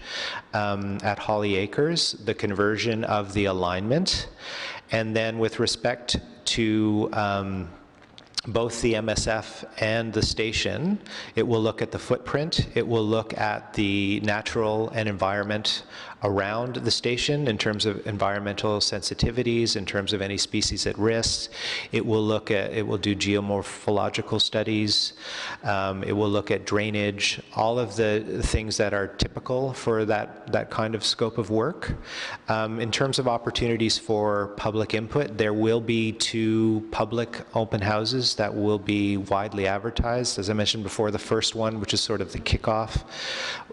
B: at Holly Acres, the conversion of the alignment, and then with respect to both the MSF and the station, it will look at the footprint, it will look at the natural and environment around the station in terms of environmental sensitivities, in terms of any species at risk. It will look at, it will do geomorphological studies, it will look at drainage, all of the things that are typical for that kind of scope of work. In terms of opportunities for public input, there will be 2 public open houses that will be widely advertised. As I mentioned before, the first one, which is sort of the kickoff,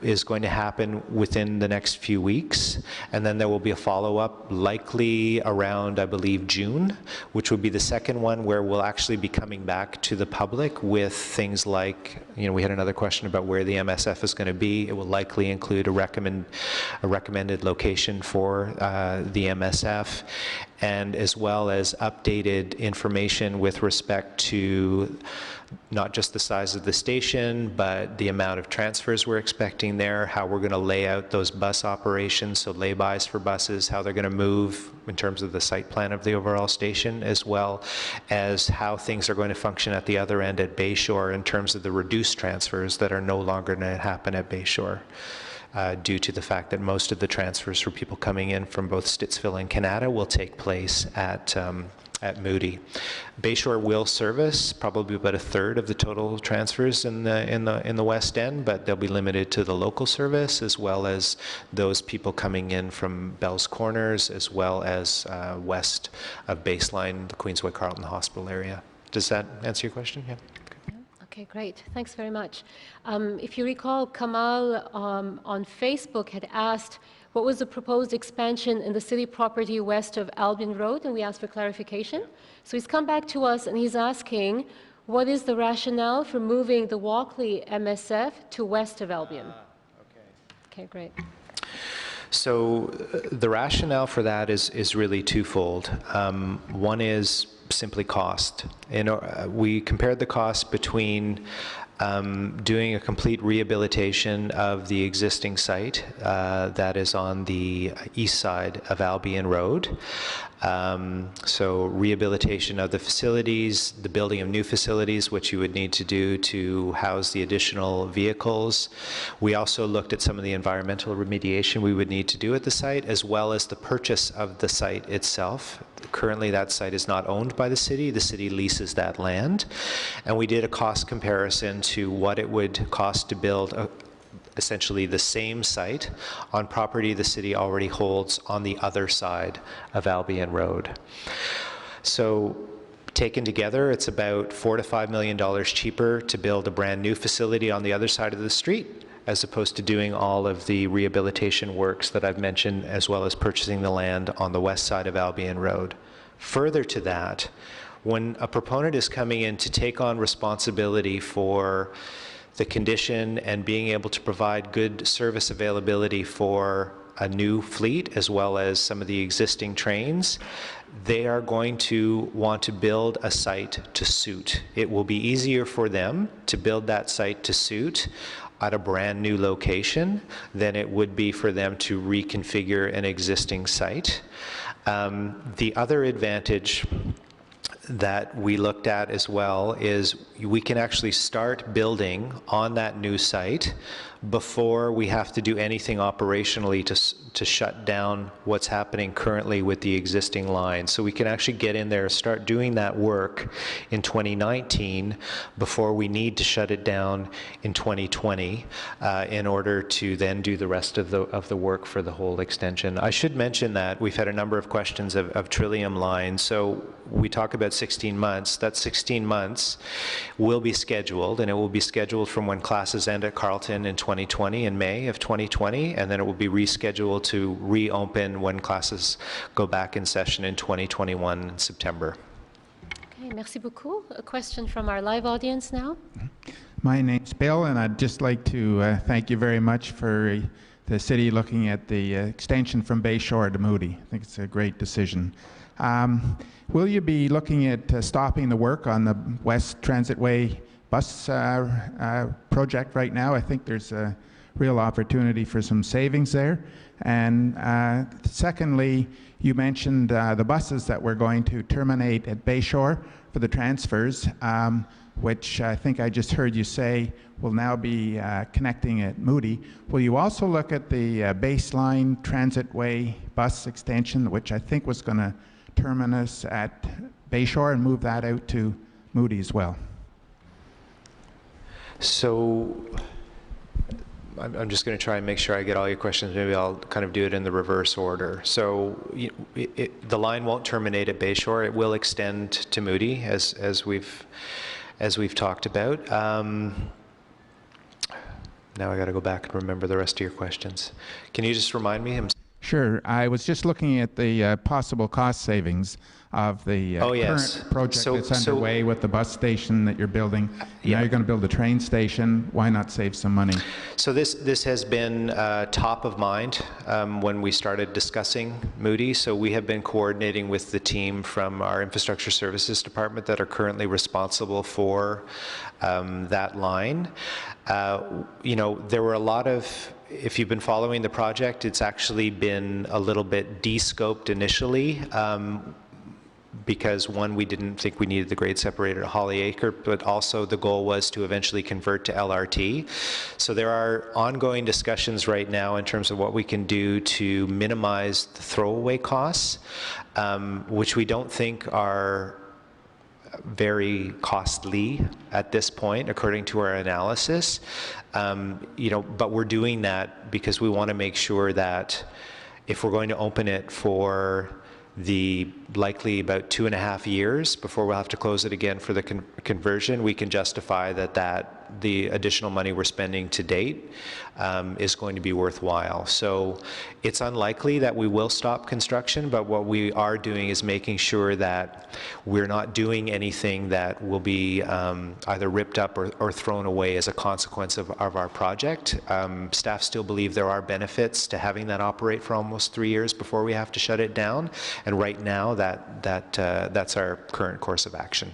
B: is going to happen within the next few weeks, and then there will be a follow-up likely around, I believe, June, which would be the second one, where we'll actually be coming back to the public with things like, you know, we had another question about where the MSF is going to be. It will likely include a recommended location for the MSF, and as well as updated information with respect to not just the size of the station, but the amount of transfers we're expecting there, how we're going to lay out those bus operations, so laybys for buses, how they're going to move in terms of the site plan of the overall station, as well as how things are going to function at the other end at Bayshore in terms of the reduced transfers that are no longer going to happen at Bayshore. Due to the fact that most of the transfers for people coming in from both Stittsville and Canada will take place at Moody. Bayshore will service probably about 1/3 of the total transfers in the West End, but they'll be limited to the local service, as well as those people coming in from Bell's Corners, as well as west of Baseline, the Queensway Carleton Hospital area. Does that answer your question? Yeah.
A: Okay, great. Thanks very much. If you recall, Kamal on Facebook had asked what was the proposed expansion in the city property west of Albion Road, and we asked for clarification. So he's come back to us and he's asking, what is the rationale for moving the Walkley MSF to west of Albion? Okay, great.
B: So the rationale for that is really twofold. One is simply cost. We compared the cost between doing a complete rehabilitation of the existing site that is on the east side of Albion Road. So rehabilitation of the facilities, the building of new facilities, which you would need to do to house the additional vehicles. We also looked at some of the environmental remediation we would need to do at the site, as well as the purchase of the site itself. Currently, that site is not owned by the city. The city leases that land. And we did a cost comparison to what it would cost to build essentially the same site on property the city already holds on the other side of Albion Road. So taken together, it's about $4 to $5 million cheaper to build a brand new facility on the other side of the street, as opposed to doing all of the rehabilitation works that I've mentioned, as well as purchasing the land on the west side of Albion Road. Further to that, when a proponent is coming in to take on responsibility for the condition and being able to provide good service availability for a new fleet, as well as some of the existing trains, they are going to want to build a site to suit. It will be easier for them to build that site to suit at a brand new location than it would be for them to reconfigure an existing site. The other advantage that we looked at as well is we can actually start building on that new site before we have to do anything operationally to shut down what's happening currently with the existing line. So we can actually get in there, start doing that work in 2019 before we need to shut it down in 2020 in order to then do the rest of the work for the whole extension. I should mention that we've had a number of questions of Trillium Line. So we talk about 16 months. That 16 months will be scheduled, and it will be scheduled from when classes end at Carleton in 2020, in May of 2020, and then it will be rescheduled to reopen when classes go back in session in 2021 in September.
A: Okay, merci beaucoup. A question from our live audience now.
N: My name's Bill, and I'd just like to thank you very much for the city looking at the extension from Bayshore to Moody. I think it's a great decision. Will you be looking at stopping the work on the West Transitway bus project right now? I think there's a real opportunity for some savings there. And secondly, you mentioned the buses that were going to terminate at Bayshore for the transfers, which I think I just heard you say will now be connecting at Moody. Will you also look at the baseline transitway bus extension, which I think was going to terminus at Bayshore, and move that out to Moody as well?
B: So I'm just going to try and make sure I get all your questions. Maybe I'll kind of do it in the reverse order. So the line won't terminate at Bayshore. It will extend to Moody, as we've talked about. Now I got to go back and remember the rest of your questions. Can you just remind me?
N: Sure. I was just looking at the possible cost savings of the current project that's underway with the bus station that you're building. Now you're going to build a train station. Why not save some money?
B: So this has been top of mind when we started discussing Moody. So we have been coordinating with the team from our infrastructure services department that are currently responsible for that line. You know, there were a lot of, if you've been following the project, it's actually been a little bit de-scoped initially because, one, we didn't think we needed the grade separator at Hollyacre, but also the goal was to eventually convert to LRT. So there are ongoing discussions right now in terms of what we can do to minimize the throwaway costs, which we don't think are very costly at this point, according to our analysis. You know, but we're doing that because we want to make sure that if we're going to open it for the likely about 2.5 years before we'll have to close it again for the conversion, we can justify that the additional money we're spending to date is going to be worthwhile. So it's unlikely that we will stop construction, but what we are doing is making sure that we're not doing anything that will be either ripped up or thrown away as a consequence of our project. Staff still believe there are benefits to having that operate for almost 3 years before we have to shut it down, and right now that's our current course of action.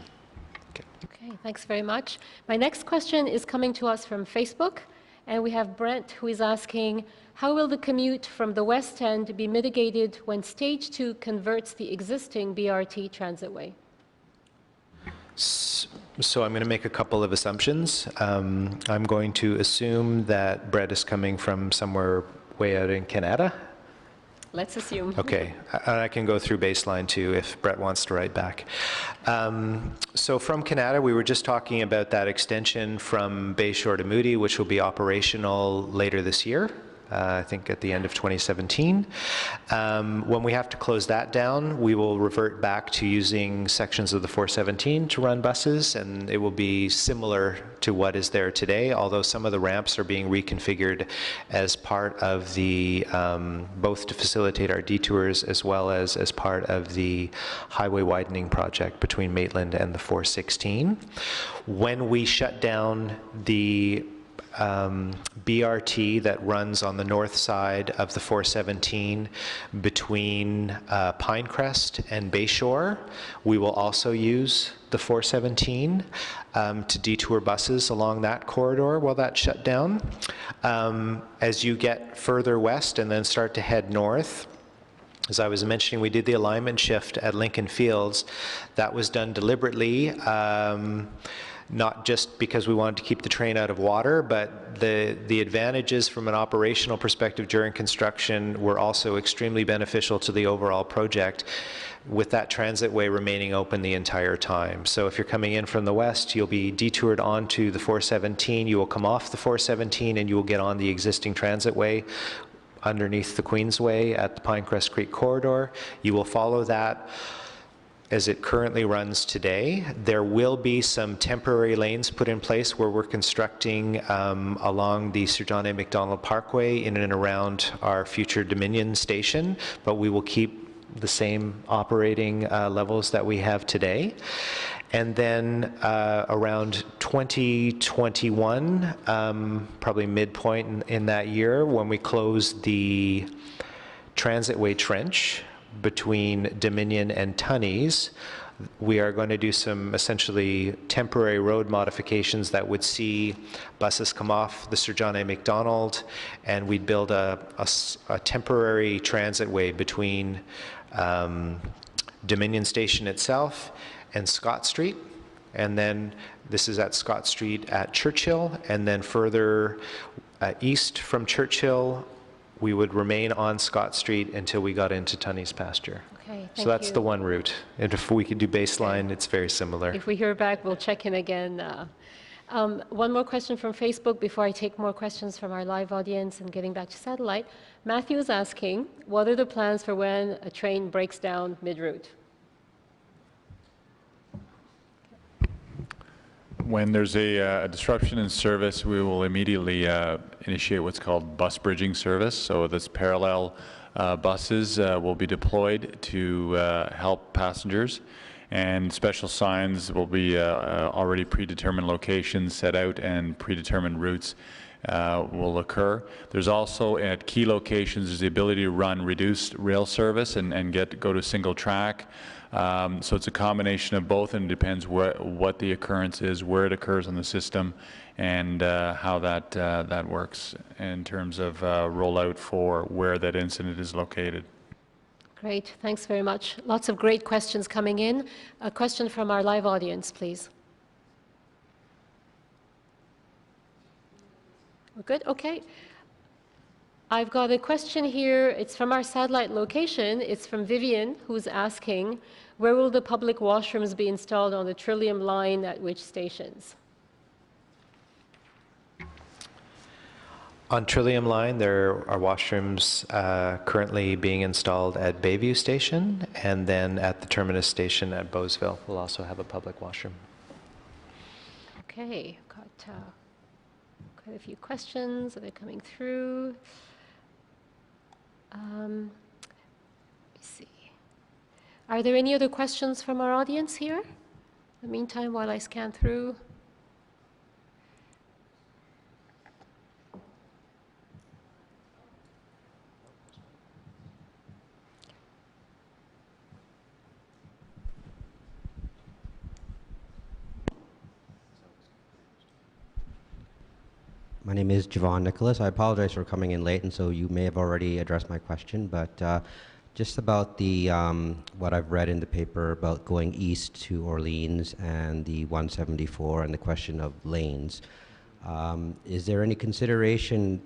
A: Okay, thanks very much. My next question is coming to us from Facebook, and we have Brent who is asking, how will the commute from the West End be mitigated when Stage 2 converts the existing BRT transitway?
B: So I'm going to make a couple of assumptions. I'm going to assume that Brett is coming from somewhere way out in Canada.
A: Let's assume.
B: Okay, I can go through baseline too if Brett wants to write back. So from Canada, we were just talking about that extension from Bayshore to Moody, which will be operational later this year. I think at the end of 2017. When we have to close that down, we will revert back to using sections of the 417 to run buses, and it will be similar to what is there today, although some of the ramps are being reconfigured as part of the, both to facilitate our detours as well as part of the highway widening project between Maitland and the 416. When we shut down the BRT that runs on the north side of the 417 between Pinecrest and Bayshore, we will also use the 417 to detour buses along that corridor while that's shut down. As you get further west and then start to head north, as I was mentioning, we did the alignment shift at Lincoln Fields. That was done deliberately. Not just because we wanted to keep the train out of water, but the advantages from an operational perspective during construction were also extremely beneficial to the overall project, with that transitway remaining open the entire time. So if you're coming in from the west, you'll be detoured onto the 417, you will come off the 417 and you will get on the existing transitway underneath the Queensway at the Pinecrest Creek corridor. You will follow that as it currently runs today. There will be some temporary lanes put in place where we're constructing along the Sir John A. Macdonald Parkway in and around our future Dominion station, but we will keep the same operating levels that we have today. And then around 2021, probably midpoint in that year, when we close the transitway trench between Dominion and Tunney's, we are going to do some essentially temporary road modifications that would see buses come off the Sir John A. Macdonald, and we'd build a temporary transitway between Dominion Station itself and Scott Street. And then this is at Scott Street at Churchill, and then further east from Churchill, we would remain on Scott Street until we got into Tunney's pasture.
A: Okay,
B: so that's the one route. And if we could do baseline, it's very similar.
A: If we hear back, we'll check in again. One more question from Facebook before I take more questions from our live audience and getting back to satellite. Matthew is asking, what are the plans for when a train breaks down mid-route?
H: When there's a disruption in service, we will immediately initiate what's called bus bridging service. So this parallel buses will be deployed to help passengers, and special signs will be already predetermined locations set out, and predetermined routes will occur. There's also at key locations there's the ability to run reduced rail service and go to single track. So it's a combination of both, and it depends what the occurrence is, where it occurs on the system, and how that works in terms of rollout for where that incident is located.
A: Great, thanks very much. Lots of great questions coming in. A question from our live audience, please. We're good? Okay. I've got a question here. It's from our satellite location. It's from Vivian, who's asking, where will the public washrooms be installed on the Trillium line at which stations?
B: On Trillium line, there are washrooms currently being installed at Bayview Station, and then at the terminus station at Beausville, we'll also have a public washroom.
A: Okay, I've got quite a few questions that are coming through. Let me see. Are there any other questions from our audience here? In the meantime, while I scan through.
O: My name is Javon Nicholas. I apologize for coming in late, and so you may have already addressed my question, but just about the what I've read in the paper about going east to Orleans and the 174 and the question of lanes. Is there any consideration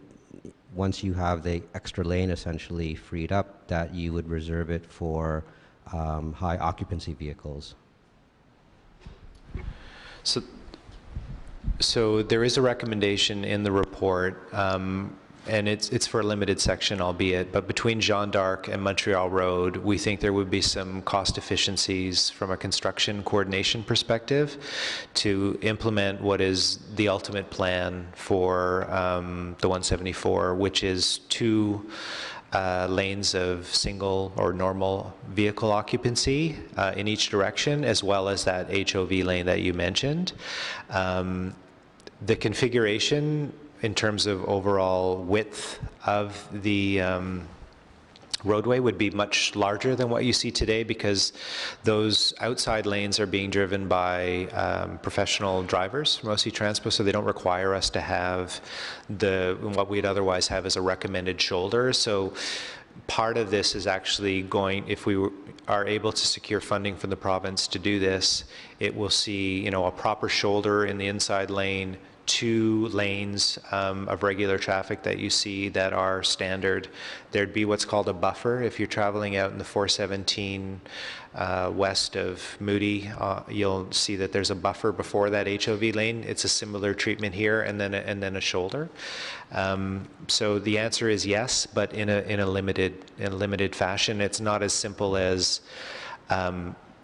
O: once you have the extra lane essentially freed up that you would reserve it for high occupancy vehicles?
B: So there is a recommendation in the report, and it's for a limited section, albeit, but between Jeanne d'Arc and Montreal Road, we think there would be some cost efficiencies from a construction coordination perspective to implement what is the ultimate plan for the 174, which is two lanes of single or normal vehicle occupancy in each direction, as well as that HOV lane that you mentioned. The configuration in terms of overall width of the roadway would be much larger than what you see today, because those outside lanes are being driven by professional drivers from OC Transpo, so they don't require us to have what we'd otherwise have as a recommended shoulder. So part of this is actually going, if we are able to secure funding from the province to do this, it will see, a proper shoulder in the inside lane, 2 lanes of regular traffic that you see that are standard. There'd be what's called a buffer. If you're traveling out in the 417 west of Moody, you'll see that there's a buffer before that HOV lane. It's a similar treatment here, and then a shoulder. So the answer is yes, but in a limited fashion. It's not as simple as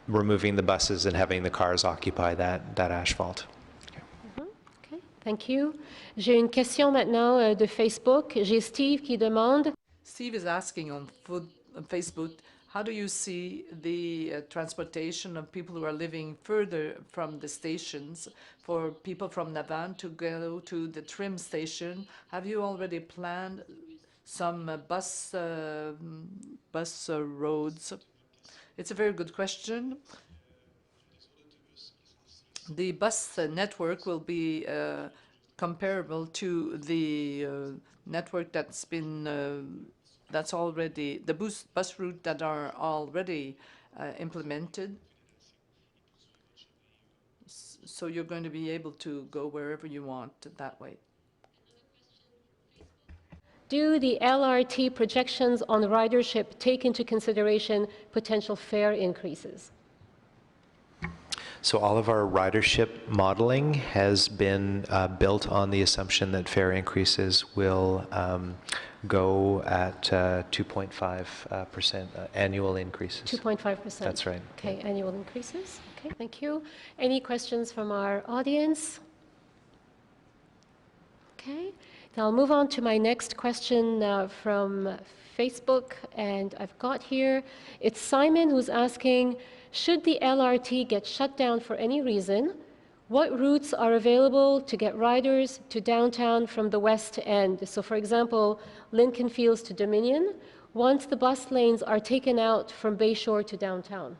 B: removing the buses and having the cars occupy that asphalt.
A: Thank you. J'ai une question maintenant de Facebook. J'ai Steve qui demande.
E: Steve is asking on Facebook, how do you see the transportation of people who are living further from the stations, for people from Navan to go to the trim station? Have you already planned some bus roads? It's a very good question. The bus network will be comparable to the network that's been that's already the bus route that are already implemented. So you're going to be able to go wherever you want that way.
A: Do the LRT projections on ridership take into consideration potential fare increases?
B: So all of our ridership modeling has been built on the assumption that fare increases will go at 2.5% annual increases.
A: 2.5%.
B: That's right.
A: Okay, annual increases. Okay, thank you. Any questions from our audience? Okay, now I'll move on to my next question from Facebook, and I've got here, it's Simon who's asking, should the LRT get shut down for any reason, what routes are available to get riders to downtown from the west end? So for example, Lincoln Fields to Dominion, once the bus lanes are taken out from Bayshore to downtown.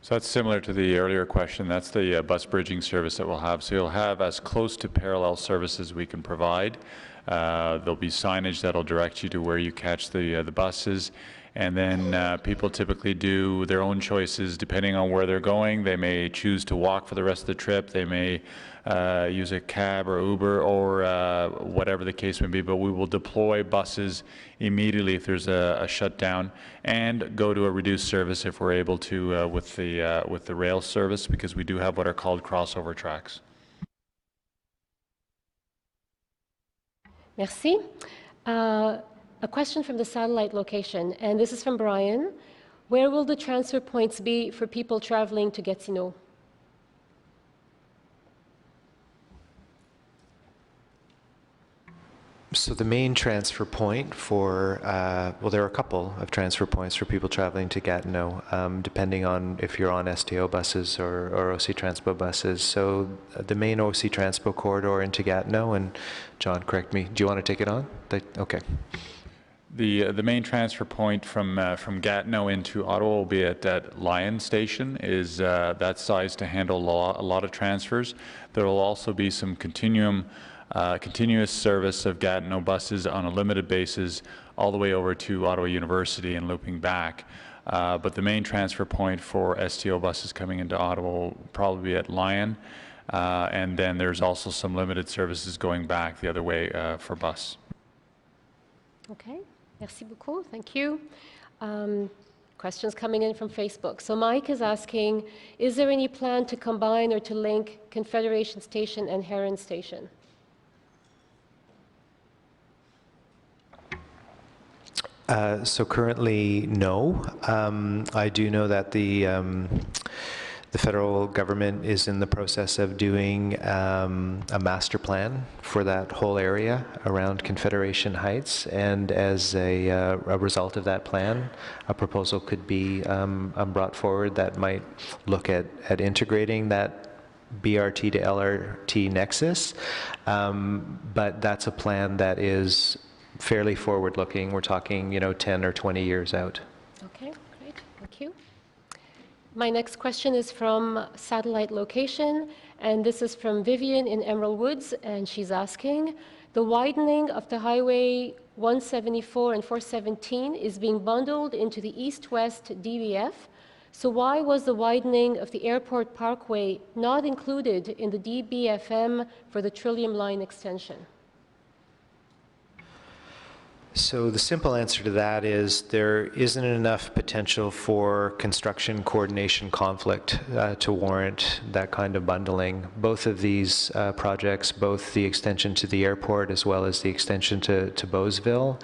H: So that's similar to the earlier question. That's the bus bridging service that we'll have. So you'll have as close to parallel service as we can provide. There'll be signage that'll direct you to where you catch the buses, and then people typically do their own choices depending on where they're going. They may choose to walk for the rest of the trip. They may use a cab or Uber or whatever the case may be, but we will deploy buses immediately if there's a shutdown, and go to a reduced service if we're able to with the rail service, because we do have what are called crossover tracks.
A: Merci. A question from the satellite location, and this is from Brian. Where will the transfer points be for people traveling to Gatineau?
B: So the main transfer point for, well, there are a couple of transfer points for people traveling to Gatineau, depending on if you're on STO buses or OC Transpo buses. So the main OC Transpo corridor into Gatineau, and John, correct me, do you want to take it on? Okay.
H: The main transfer point from Gatineau into Ottawa will be at that Lion station. Is that size to handle a lot of transfers. There will also be some continuous service of Gatineau buses on a limited basis all the way over to Ottawa University and looping back. But the main transfer point for STO buses coming into Ottawa will probably be at Lion. And then there's also some limited services going back the other way for bus.
A: Okay, merci beaucoup, thank you. Questions coming in from Facebook. So Mike is asking, is there any plan to combine or to link Confederation Station and Heron Station?
B: So currently, no. I do know that the federal government is in the process of doing a master plan for that whole area around Confederation Heights, and as a result of that plan, a proposal could be brought forward that might look at integrating that BRT to LRT nexus, but that's a plan that is fairly forward-looking. We're talking, 10 or 20 years out.
A: Okay, great, thank you. My next question is from Satellite Location, and this is from Vivian in Emerald Woods, and she's asking, the widening of the Highway 174 and 417 is being bundled into the east-west DBF, so why was the widening of the Airport Parkway not included in the DBFM for the Trillium Line extension?
B: So the simple answer to that is there isn't enough potential for construction coordination conflict to warrant that kind of bundling. Both of these projects, both the extension to the airport as well as the extension to Beauceville,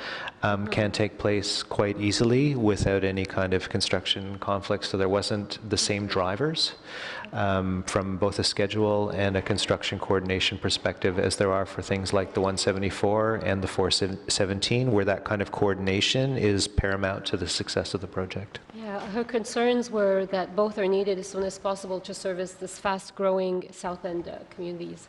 B: can take place quite easily without any kind of construction conflict. So there wasn't the same drivers from both a schedule and a construction coordination perspective as there are for things like the 174 and the 417, where that kind of coordination is paramount to the success of the project.
A: Yeah, her concerns were that both are needed as soon as possible to service this fast-growing South End communities.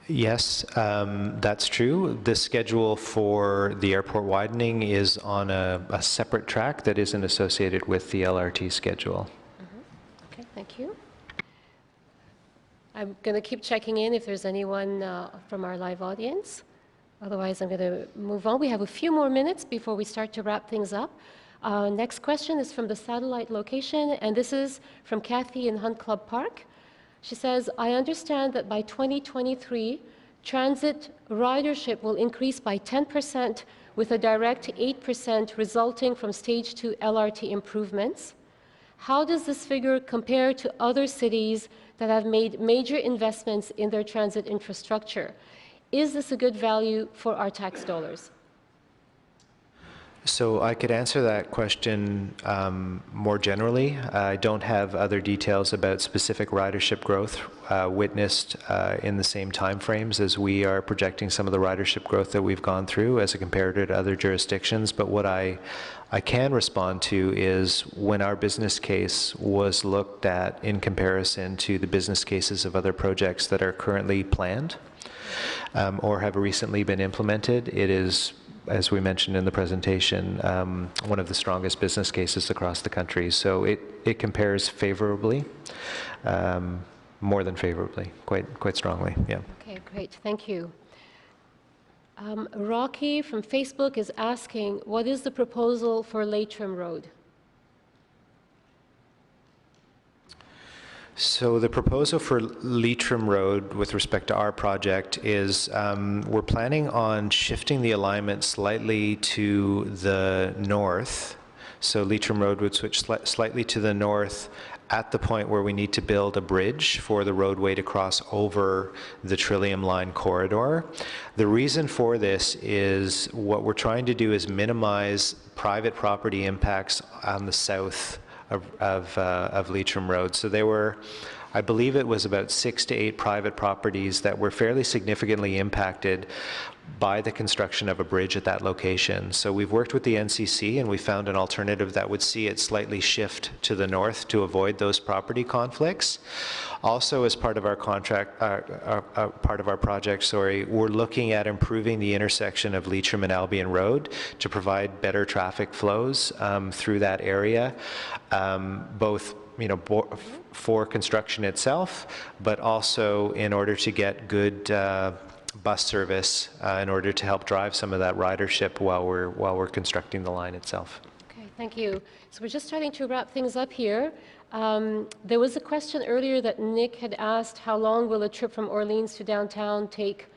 B: Yes, that's true. The schedule for the airport widening is on a separate track that isn't associated with the LRT schedule.
A: Okay, thank you. I'm going to keep checking in if there's anyone from our live audience. Otherwise, I'm going to move on. We have a few more minutes before we start to wrap things up. Next question is from the Satellite Location, and this is from Kathy in Hunt Club Park. She says, I understand that by 2023, transit ridership will increase by 10% with a direct 8% resulting from Stage 2 LRT improvements. How does this figure compare to other cities that have made major investments in their transit infrastructure? Is this a good value for our tax dollars?
B: So I could answer that question more generally. I don't have other details about specific ridership growth witnessed in the same timeframes as we are projecting some of the ridership growth that we've gone through as a comparator to other jurisdictions. But what I can respond to is when our business case was looked at in comparison to the business cases of other projects that are currently planned or have recently been implemented, it is, as we mentioned in the presentation, one of the strongest business cases across the country. So it compares favorably, more than favorably, quite strongly, yeah.
A: Okay, great, thank you. Rocky from Facebook is asking, what is the proposal for Leitrim Road?
B: So the proposal for Leitrim Road with respect to our project is we're planning on shifting the alignment slightly to the north. So Leitrim Road would switch slightly to the north at the point where we need to build a bridge for the roadway to cross over the Trillium Line corridor. The reason for this is what we're trying to do is minimize private property impacts on the south of Leitrim Road. So they were I believe it was about 6 to 8 private properties that were fairly significantly impacted by the construction of a bridge at that location. So we've worked with the NCC and we found an alternative that would see it slightly shift to the north to avoid those property conflicts. Also, as part of our project, we're looking at improving the intersection of Leitrim and Albion Road to provide better traffic flows through that area, both for construction itself, but also in order to get good bus service in order to help drive some of that ridership while we're constructing the line itself.
A: Okay, thank you. So we're just starting to wrap things up here. There was a question earlier that Nick had asked, how long will a trip from Orleans to downtown take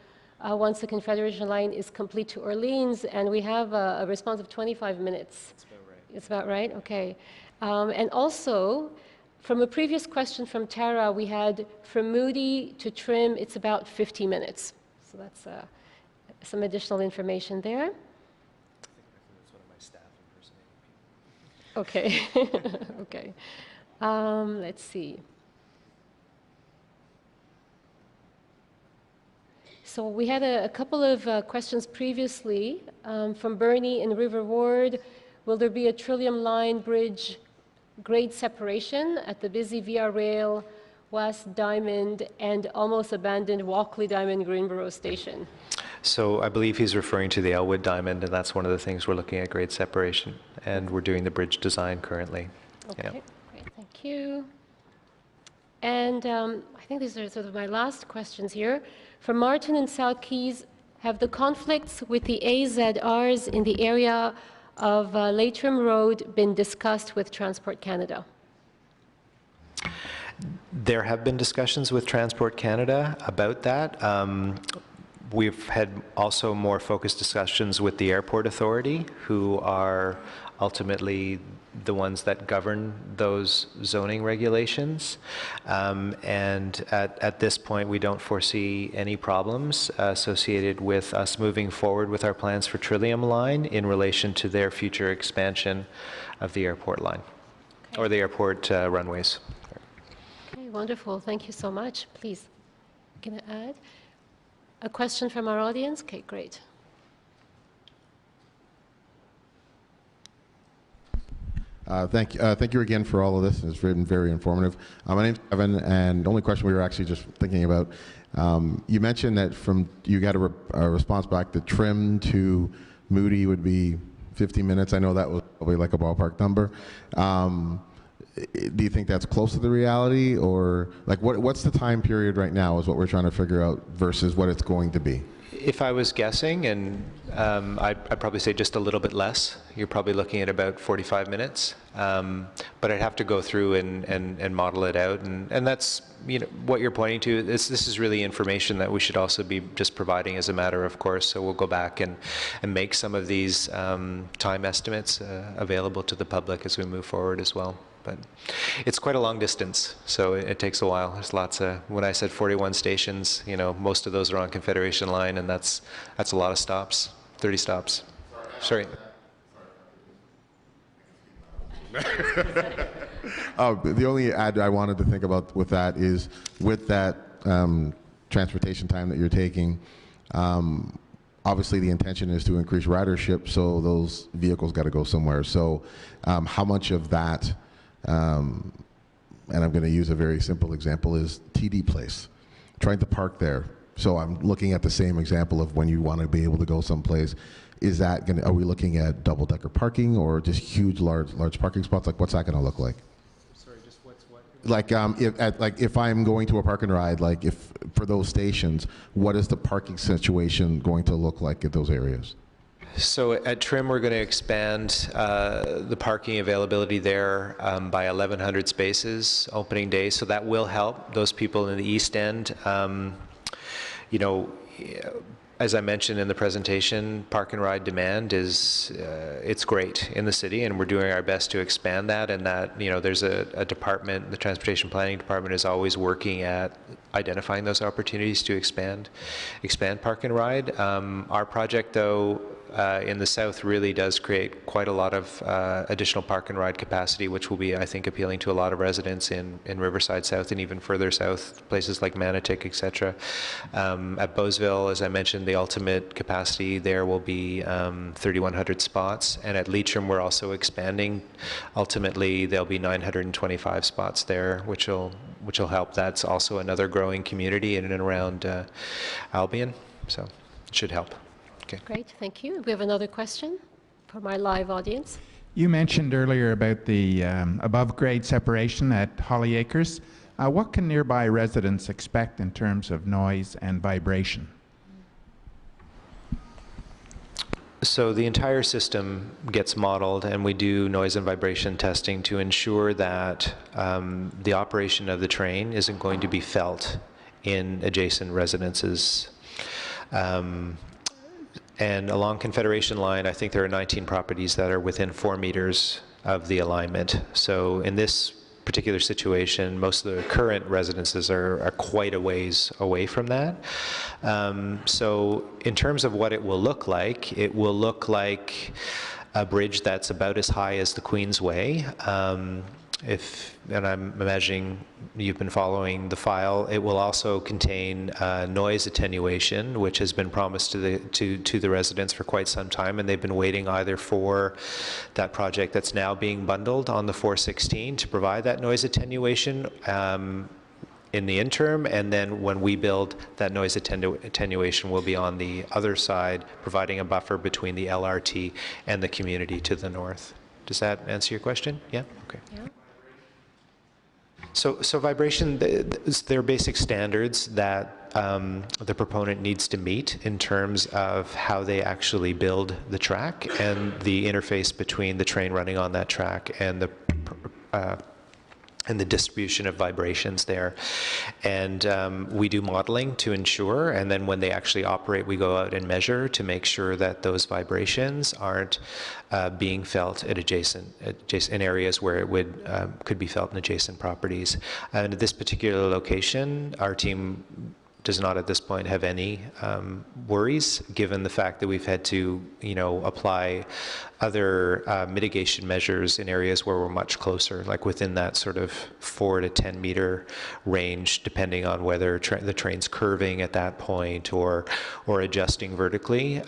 A: once the Confederation line is complete to Orleans? And we have a response of 25 minutes. That's about right. It's about right? Okay. And also, from a previous question from Tara, we had from Moody to Trim, it's about 50 minutes. So that's some additional information there.
B: That's one of my staff impersonating people.
A: Okay. Okay. Let's see. So we had a couple of questions previously from Bernie in River Ward. Will there be a Trillium Line bridge grade separation at the busy Via Rail, West Diamond, and almost abandoned Walkley Diamond Greenboro Station?
B: So I believe he's referring to the Elwood Diamond, and that's one of the things we're looking at, grade separation, and we're doing the bridge design currently.
A: Okay,
B: Yeah.
A: great, thank you. And I think these are sort of my last questions here. From Martin in South Keys, have the conflicts with the AZRs in the area of Leitrim Road been discussed with Transport Canada?
B: There have been discussions with Transport Canada about that. We've had also more focused discussions with the Airport Authority, who are ultimately the ones that govern those zoning regulations. And at this point, we don't foresee any problems associated with us moving forward with our plans for Trillium Line in relation to their future expansion of the airport line, okay, or the airport runways.
A: Okay, wonderful. Thank you so much. Please, can I add a question from our audience? Okay, great.
P: Thank you again for all of this. It's been very informative. My name's Kevin, and the only question we were actually just thinking about, you mentioned that you got a response back that Trim to Moody would be 50 minutes. I know that was probably like a ballpark number. Do you think that's close to the reality, or like what's the time period right now is what we're trying to figure out versus what it's going to be?
B: If I was guessing, and I'd probably say just a little bit less, you're probably looking at about 45 minutes. But I'd have to go through and model it out. And that's, what you're pointing to. This is really information that we should also be just providing as a matter of course. So we'll go back and make some of these time estimates available to the public as we move forward as well. But it's quite a long distance, so it takes a while. There's lots of, when I said 41 stations, most of those are on Confederation Line, and that's a lot of stops, 30 stops. Sorry.
P: The only add I wanted to think about with that is, with that transportation time that you're taking, obviously the intention is to increase ridership, so those vehicles got to go somewhere. So how much of that, and I'm going to use a very simple example, is TD Place, trying to park there. So I'm looking at the same example of when you want to be able to go someplace. Is that going to, are we looking at double-decker parking or just huge, large parking spots? Like, what's that going to look like?
B: Sorry, just what's what?
P: Like, if I'm going to a park and ride, like if for those stations, what is the parking situation going to look like at those areas?
B: So at Trim, we're going to expand the parking availability there by 1,100 spaces opening day. So that will help those people in the East End. As I mentioned in the presentation, park and ride demand is, it's great in the city, and we're doing our best to expand that. And that, there's a department, the Transportation Planning Department is always working at identifying those opportunities to expand park and ride. Our project, though, in the south really does create quite a lot of additional park and ride capacity, which will be, I think, appealing to a lot of residents in Riverside South and even further south, places like Manotick, etc. At Beausville, as I mentioned, the ultimate capacity there will be 3,100 spots, and at Leitrim we're also expanding. Ultimately, there'll be 925 spots there, which will help. That's also another growing community in and around Albion, so it should help. Okay.
A: Great, thank you. We have another question from our live audience.
N: You mentioned earlier about the above-grade separation at Holly Acres. What can nearby residents expect in terms of noise and vibration?
B: So the entire system gets modeled, and we do noise and vibration testing to ensure that the operation of the train isn't going to be felt in adjacent residences. And along Confederation Line, I think there are 19 properties that are within 4 meters of the alignment. So in this particular situation, most of the current residences are quite a ways away from that. So in terms of what it will look like a bridge that's about as high as the Queensway. And I'm imagining you've been following the file, it will also contain noise attenuation, which has been promised to the residents for quite some time, and they've been waiting either for that project that's now being bundled on the 416 to provide that noise attenuation in the interim, and then when we build, that noise attenuation will be on the other side, providing a buffer between the LRT and the community to the north. Does that answer your question? Yeah? Okay.
A: Yeah.
B: So vibration, there are basic standards that the proponent needs to meet in terms of how they actually build the track and the interface between the train running on that track and the distribution of vibrations there. And we do modeling to ensure, and then when they actually operate, we go out and measure to make sure that those vibrations aren't being felt at adjacent in areas where it could be felt in adjacent properties. And at this particular location, our team does not at this point have any worries, given the fact that we've had to, apply other mitigation measures in areas where we're much closer, like within that sort of 4 to 10 meter range, depending on whether the train's curving at that point or adjusting vertically.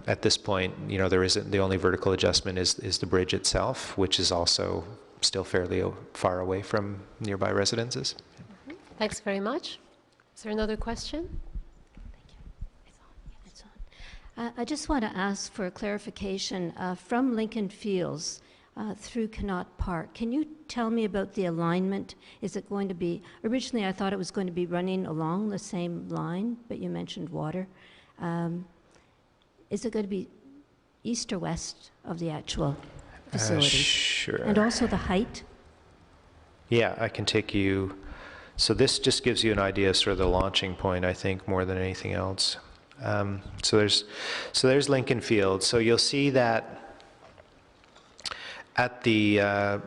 B: At this point, there isn't, the only vertical adjustment is the bridge itself, which is also still fairly far away from nearby residences.
A: Thanks very much. Is there another question?
Q: I just want to ask for clarification from Lincoln Fields through Connaught Park. Can you tell me about the alignment? Is it going to be, originally I thought it was going to be running along the same line, but you mentioned water. Is it going to be east or west of the actual facility?
B: Sure.
Q: And also the height?
B: Yeah, I can take you. So this just gives you an idea of sort of the launching point, I think, more than anything else. So there's Lincoln Field. So you'll see that at the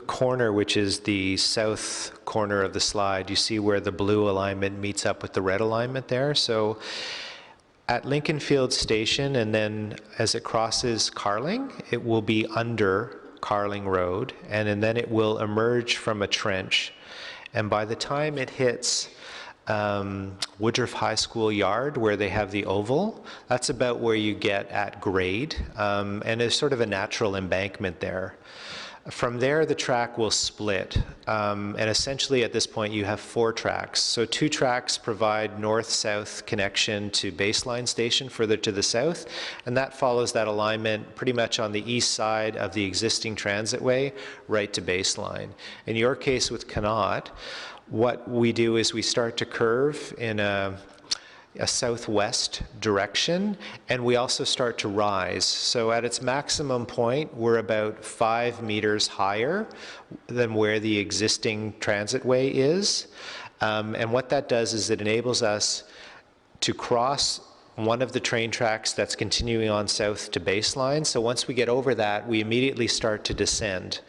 B: corner, which is the south corner of the slide, you see where the blue alignment meets up with the red alignment there. So at Lincoln Field Station, and then as it crosses Carling, it will be under Carling Road, and then it will emerge from a trench. And by the time it hits Woodruff High School yard, where they have the oval, that's about where you get at grade. And there's sort of a natural embankment there. From there, the track will split. And essentially, at this point, you have 4 tracks. So 2 tracks provide north-south connection to Baseline Station further to the south. And that follows that alignment pretty much on the east side of the existing transitway, right to Baseline. In your case with Connaught, what we do is we start to curve in a southwest direction, and we also start to rise. So at its maximum point, we're about 5 meters higher than where the existing transitway is. And what that does is it enables us to cross one of the train tracks that's continuing on south to Baseline. So once we get over that, we immediately start to descend.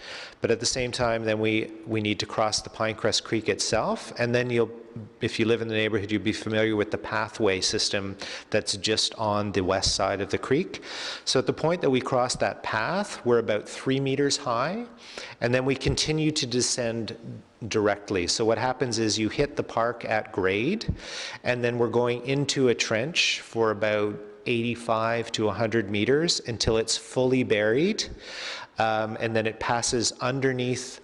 B: But at the same time, then we need to cross the Pinecrest Creek itself, and then if you live in the neighborhood, you'll be familiar with the pathway system that's just on the west side of the creek. So at the point that we cross that path, we're about 3 meters high, and then we continue to descend directly. So what happens is you hit the park at grade, and then we're going into a trench for about 85 to 100 meters until it's fully buried, and then it passes underneath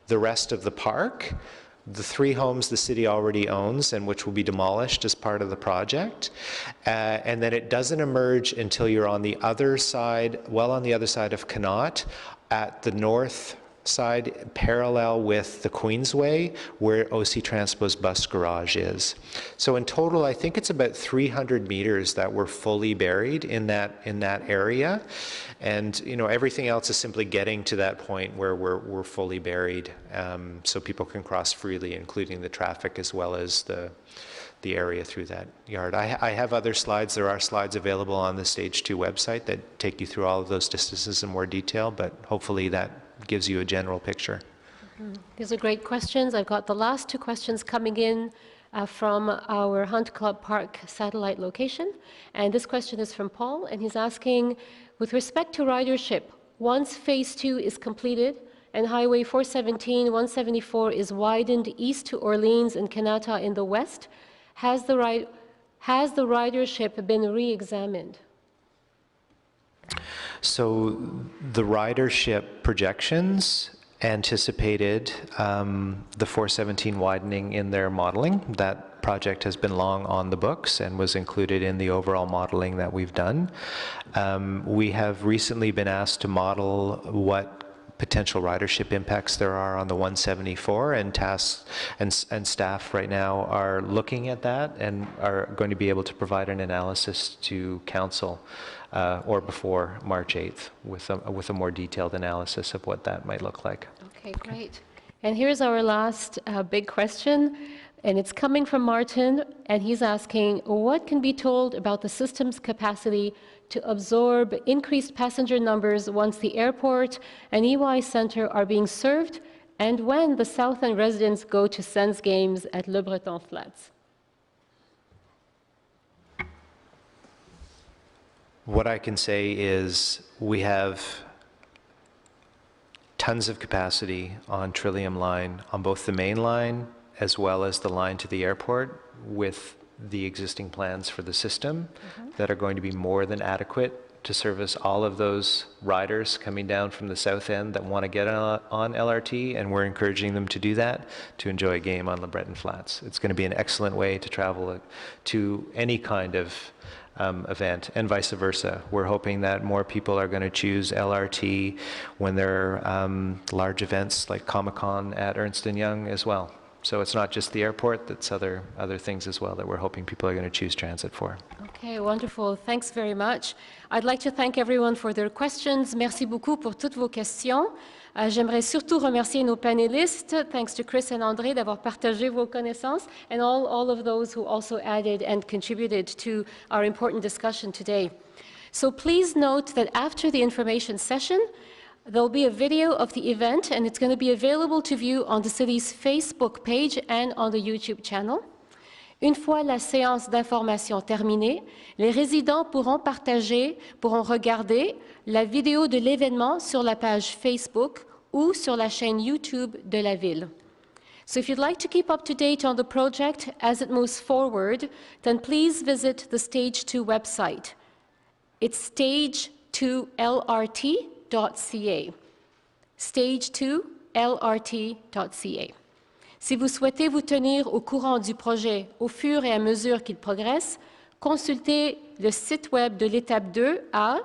B: the rest of the park. The 3 homes the city already owns and which will be demolished as part of the project. And then it doesn't emerge until you're on the other side, well on the other side of Connaught, at the north side parallel with the Queensway where OC Transpo's bus garage is. So in total, I think it's about 300 meters that were fully buried in that area. And everything else is simply getting to that point where we're fully buried, so people can cross freely, including the traffic as well as the area through that yard. I have other slides. There are slides available on the Stage 2 website that take you through all of those distances in more detail, but hopefully that gives you a general picture.
A: These are great questions. I've got the last 2 questions coming in from our Hunt Club Park satellite location. And this question is from Paul, and he's asking, with respect to ridership, once Phase 2 is completed and Highway 417, 174 is widened east to Orleans and Kanata in the west, has the ridership been re-examined?
B: So the ridership projections anticipated the 417 widening in their modeling. That project has been long on the books and was included in the overall modeling that we've done. We have recently been asked to model what potential ridership impacts there are on the 174, and tasks and staff right now are looking at that and are going to be able to provide an analysis to council or before March 8th with a more detailed analysis of what that might look like.
A: Okay, great. And here's our last big question, and it's coming from Martin, and he's asking, what can be told about the system's capacity to absorb increased passenger numbers once the airport and EY Center are being served, and when the South End residents go to Sens games at Le Breton Flats?
B: What I can say is we have tons of capacity on Trillium Line, on both the main line as well as the line to the airport, with the existing plans for the system that are going to be more than adequate to service all of those riders coming down from the South End that want to get on LRT, and we're encouraging them to do that, to enjoy a game on Le Breton Flats. It's going to be an excellent way to travel to any kind of event, and vice versa. We're hoping that more people are going to choose LRT when there are large events like Comic-Con at Ernst & Young as well. So it's not just the airport, that's other things as well that we're hoping people are going to choose transit for.
A: Okay, wonderful. Thanks very much. I'd like to thank everyone for their questions. Merci beaucoup pour toutes vos questions. J'aimerais surtout remercier nos panélistes. Thanks to Chris and André d'avoir partagé vos connaissances, and all of those who also added and contributed to our important discussion today. So please note that after the information session, there'll be a video of the event, and it's going to be available to view on the city's Facebook page and on the YouTube channel. Une fois la séance d'information terminée, les résidents pourront regarder la vidéo de l'événement sur la page Facebook ou sur la chaîne YouTube de la ville. So if you'd like to keep up to date on the project as it moves forward, then please visit the Stage 2 website. It's stage2lrt.ca. stage2lrt.ca. Si vous souhaitez vous tenir au courant du projet au fur et à mesure qu'il progresse, consultez le site web de l'étape 2 à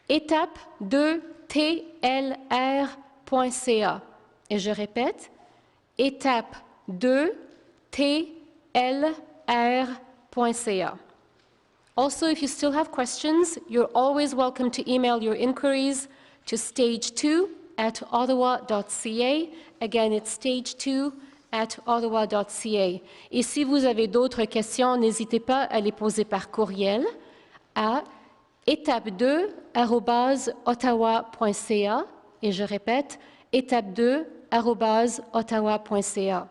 A: étape2tlr.ca. Et je répète, étape2tlr.ca. Also, if you still have questions, you're always welcome to email your inquiries to stage2@ottawa.ca. Again, it's stage2@ottawa.ca. Et si vous avez d'autres questions, n'hésitez pas à les poser par courriel à étape2@ottawa.ca. Et je répète, étape2@ottawa.ca.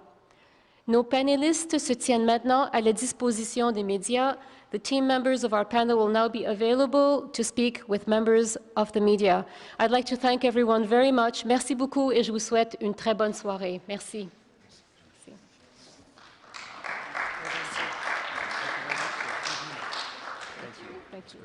A: Nos panélistes se tiennent maintenant à la disposition des médias. The team members of our panel will now be available to speak with members of the media. I'd like to thank everyone very much. Merci beaucoup et je vous souhaite une très bonne soirée. Merci. Thank you.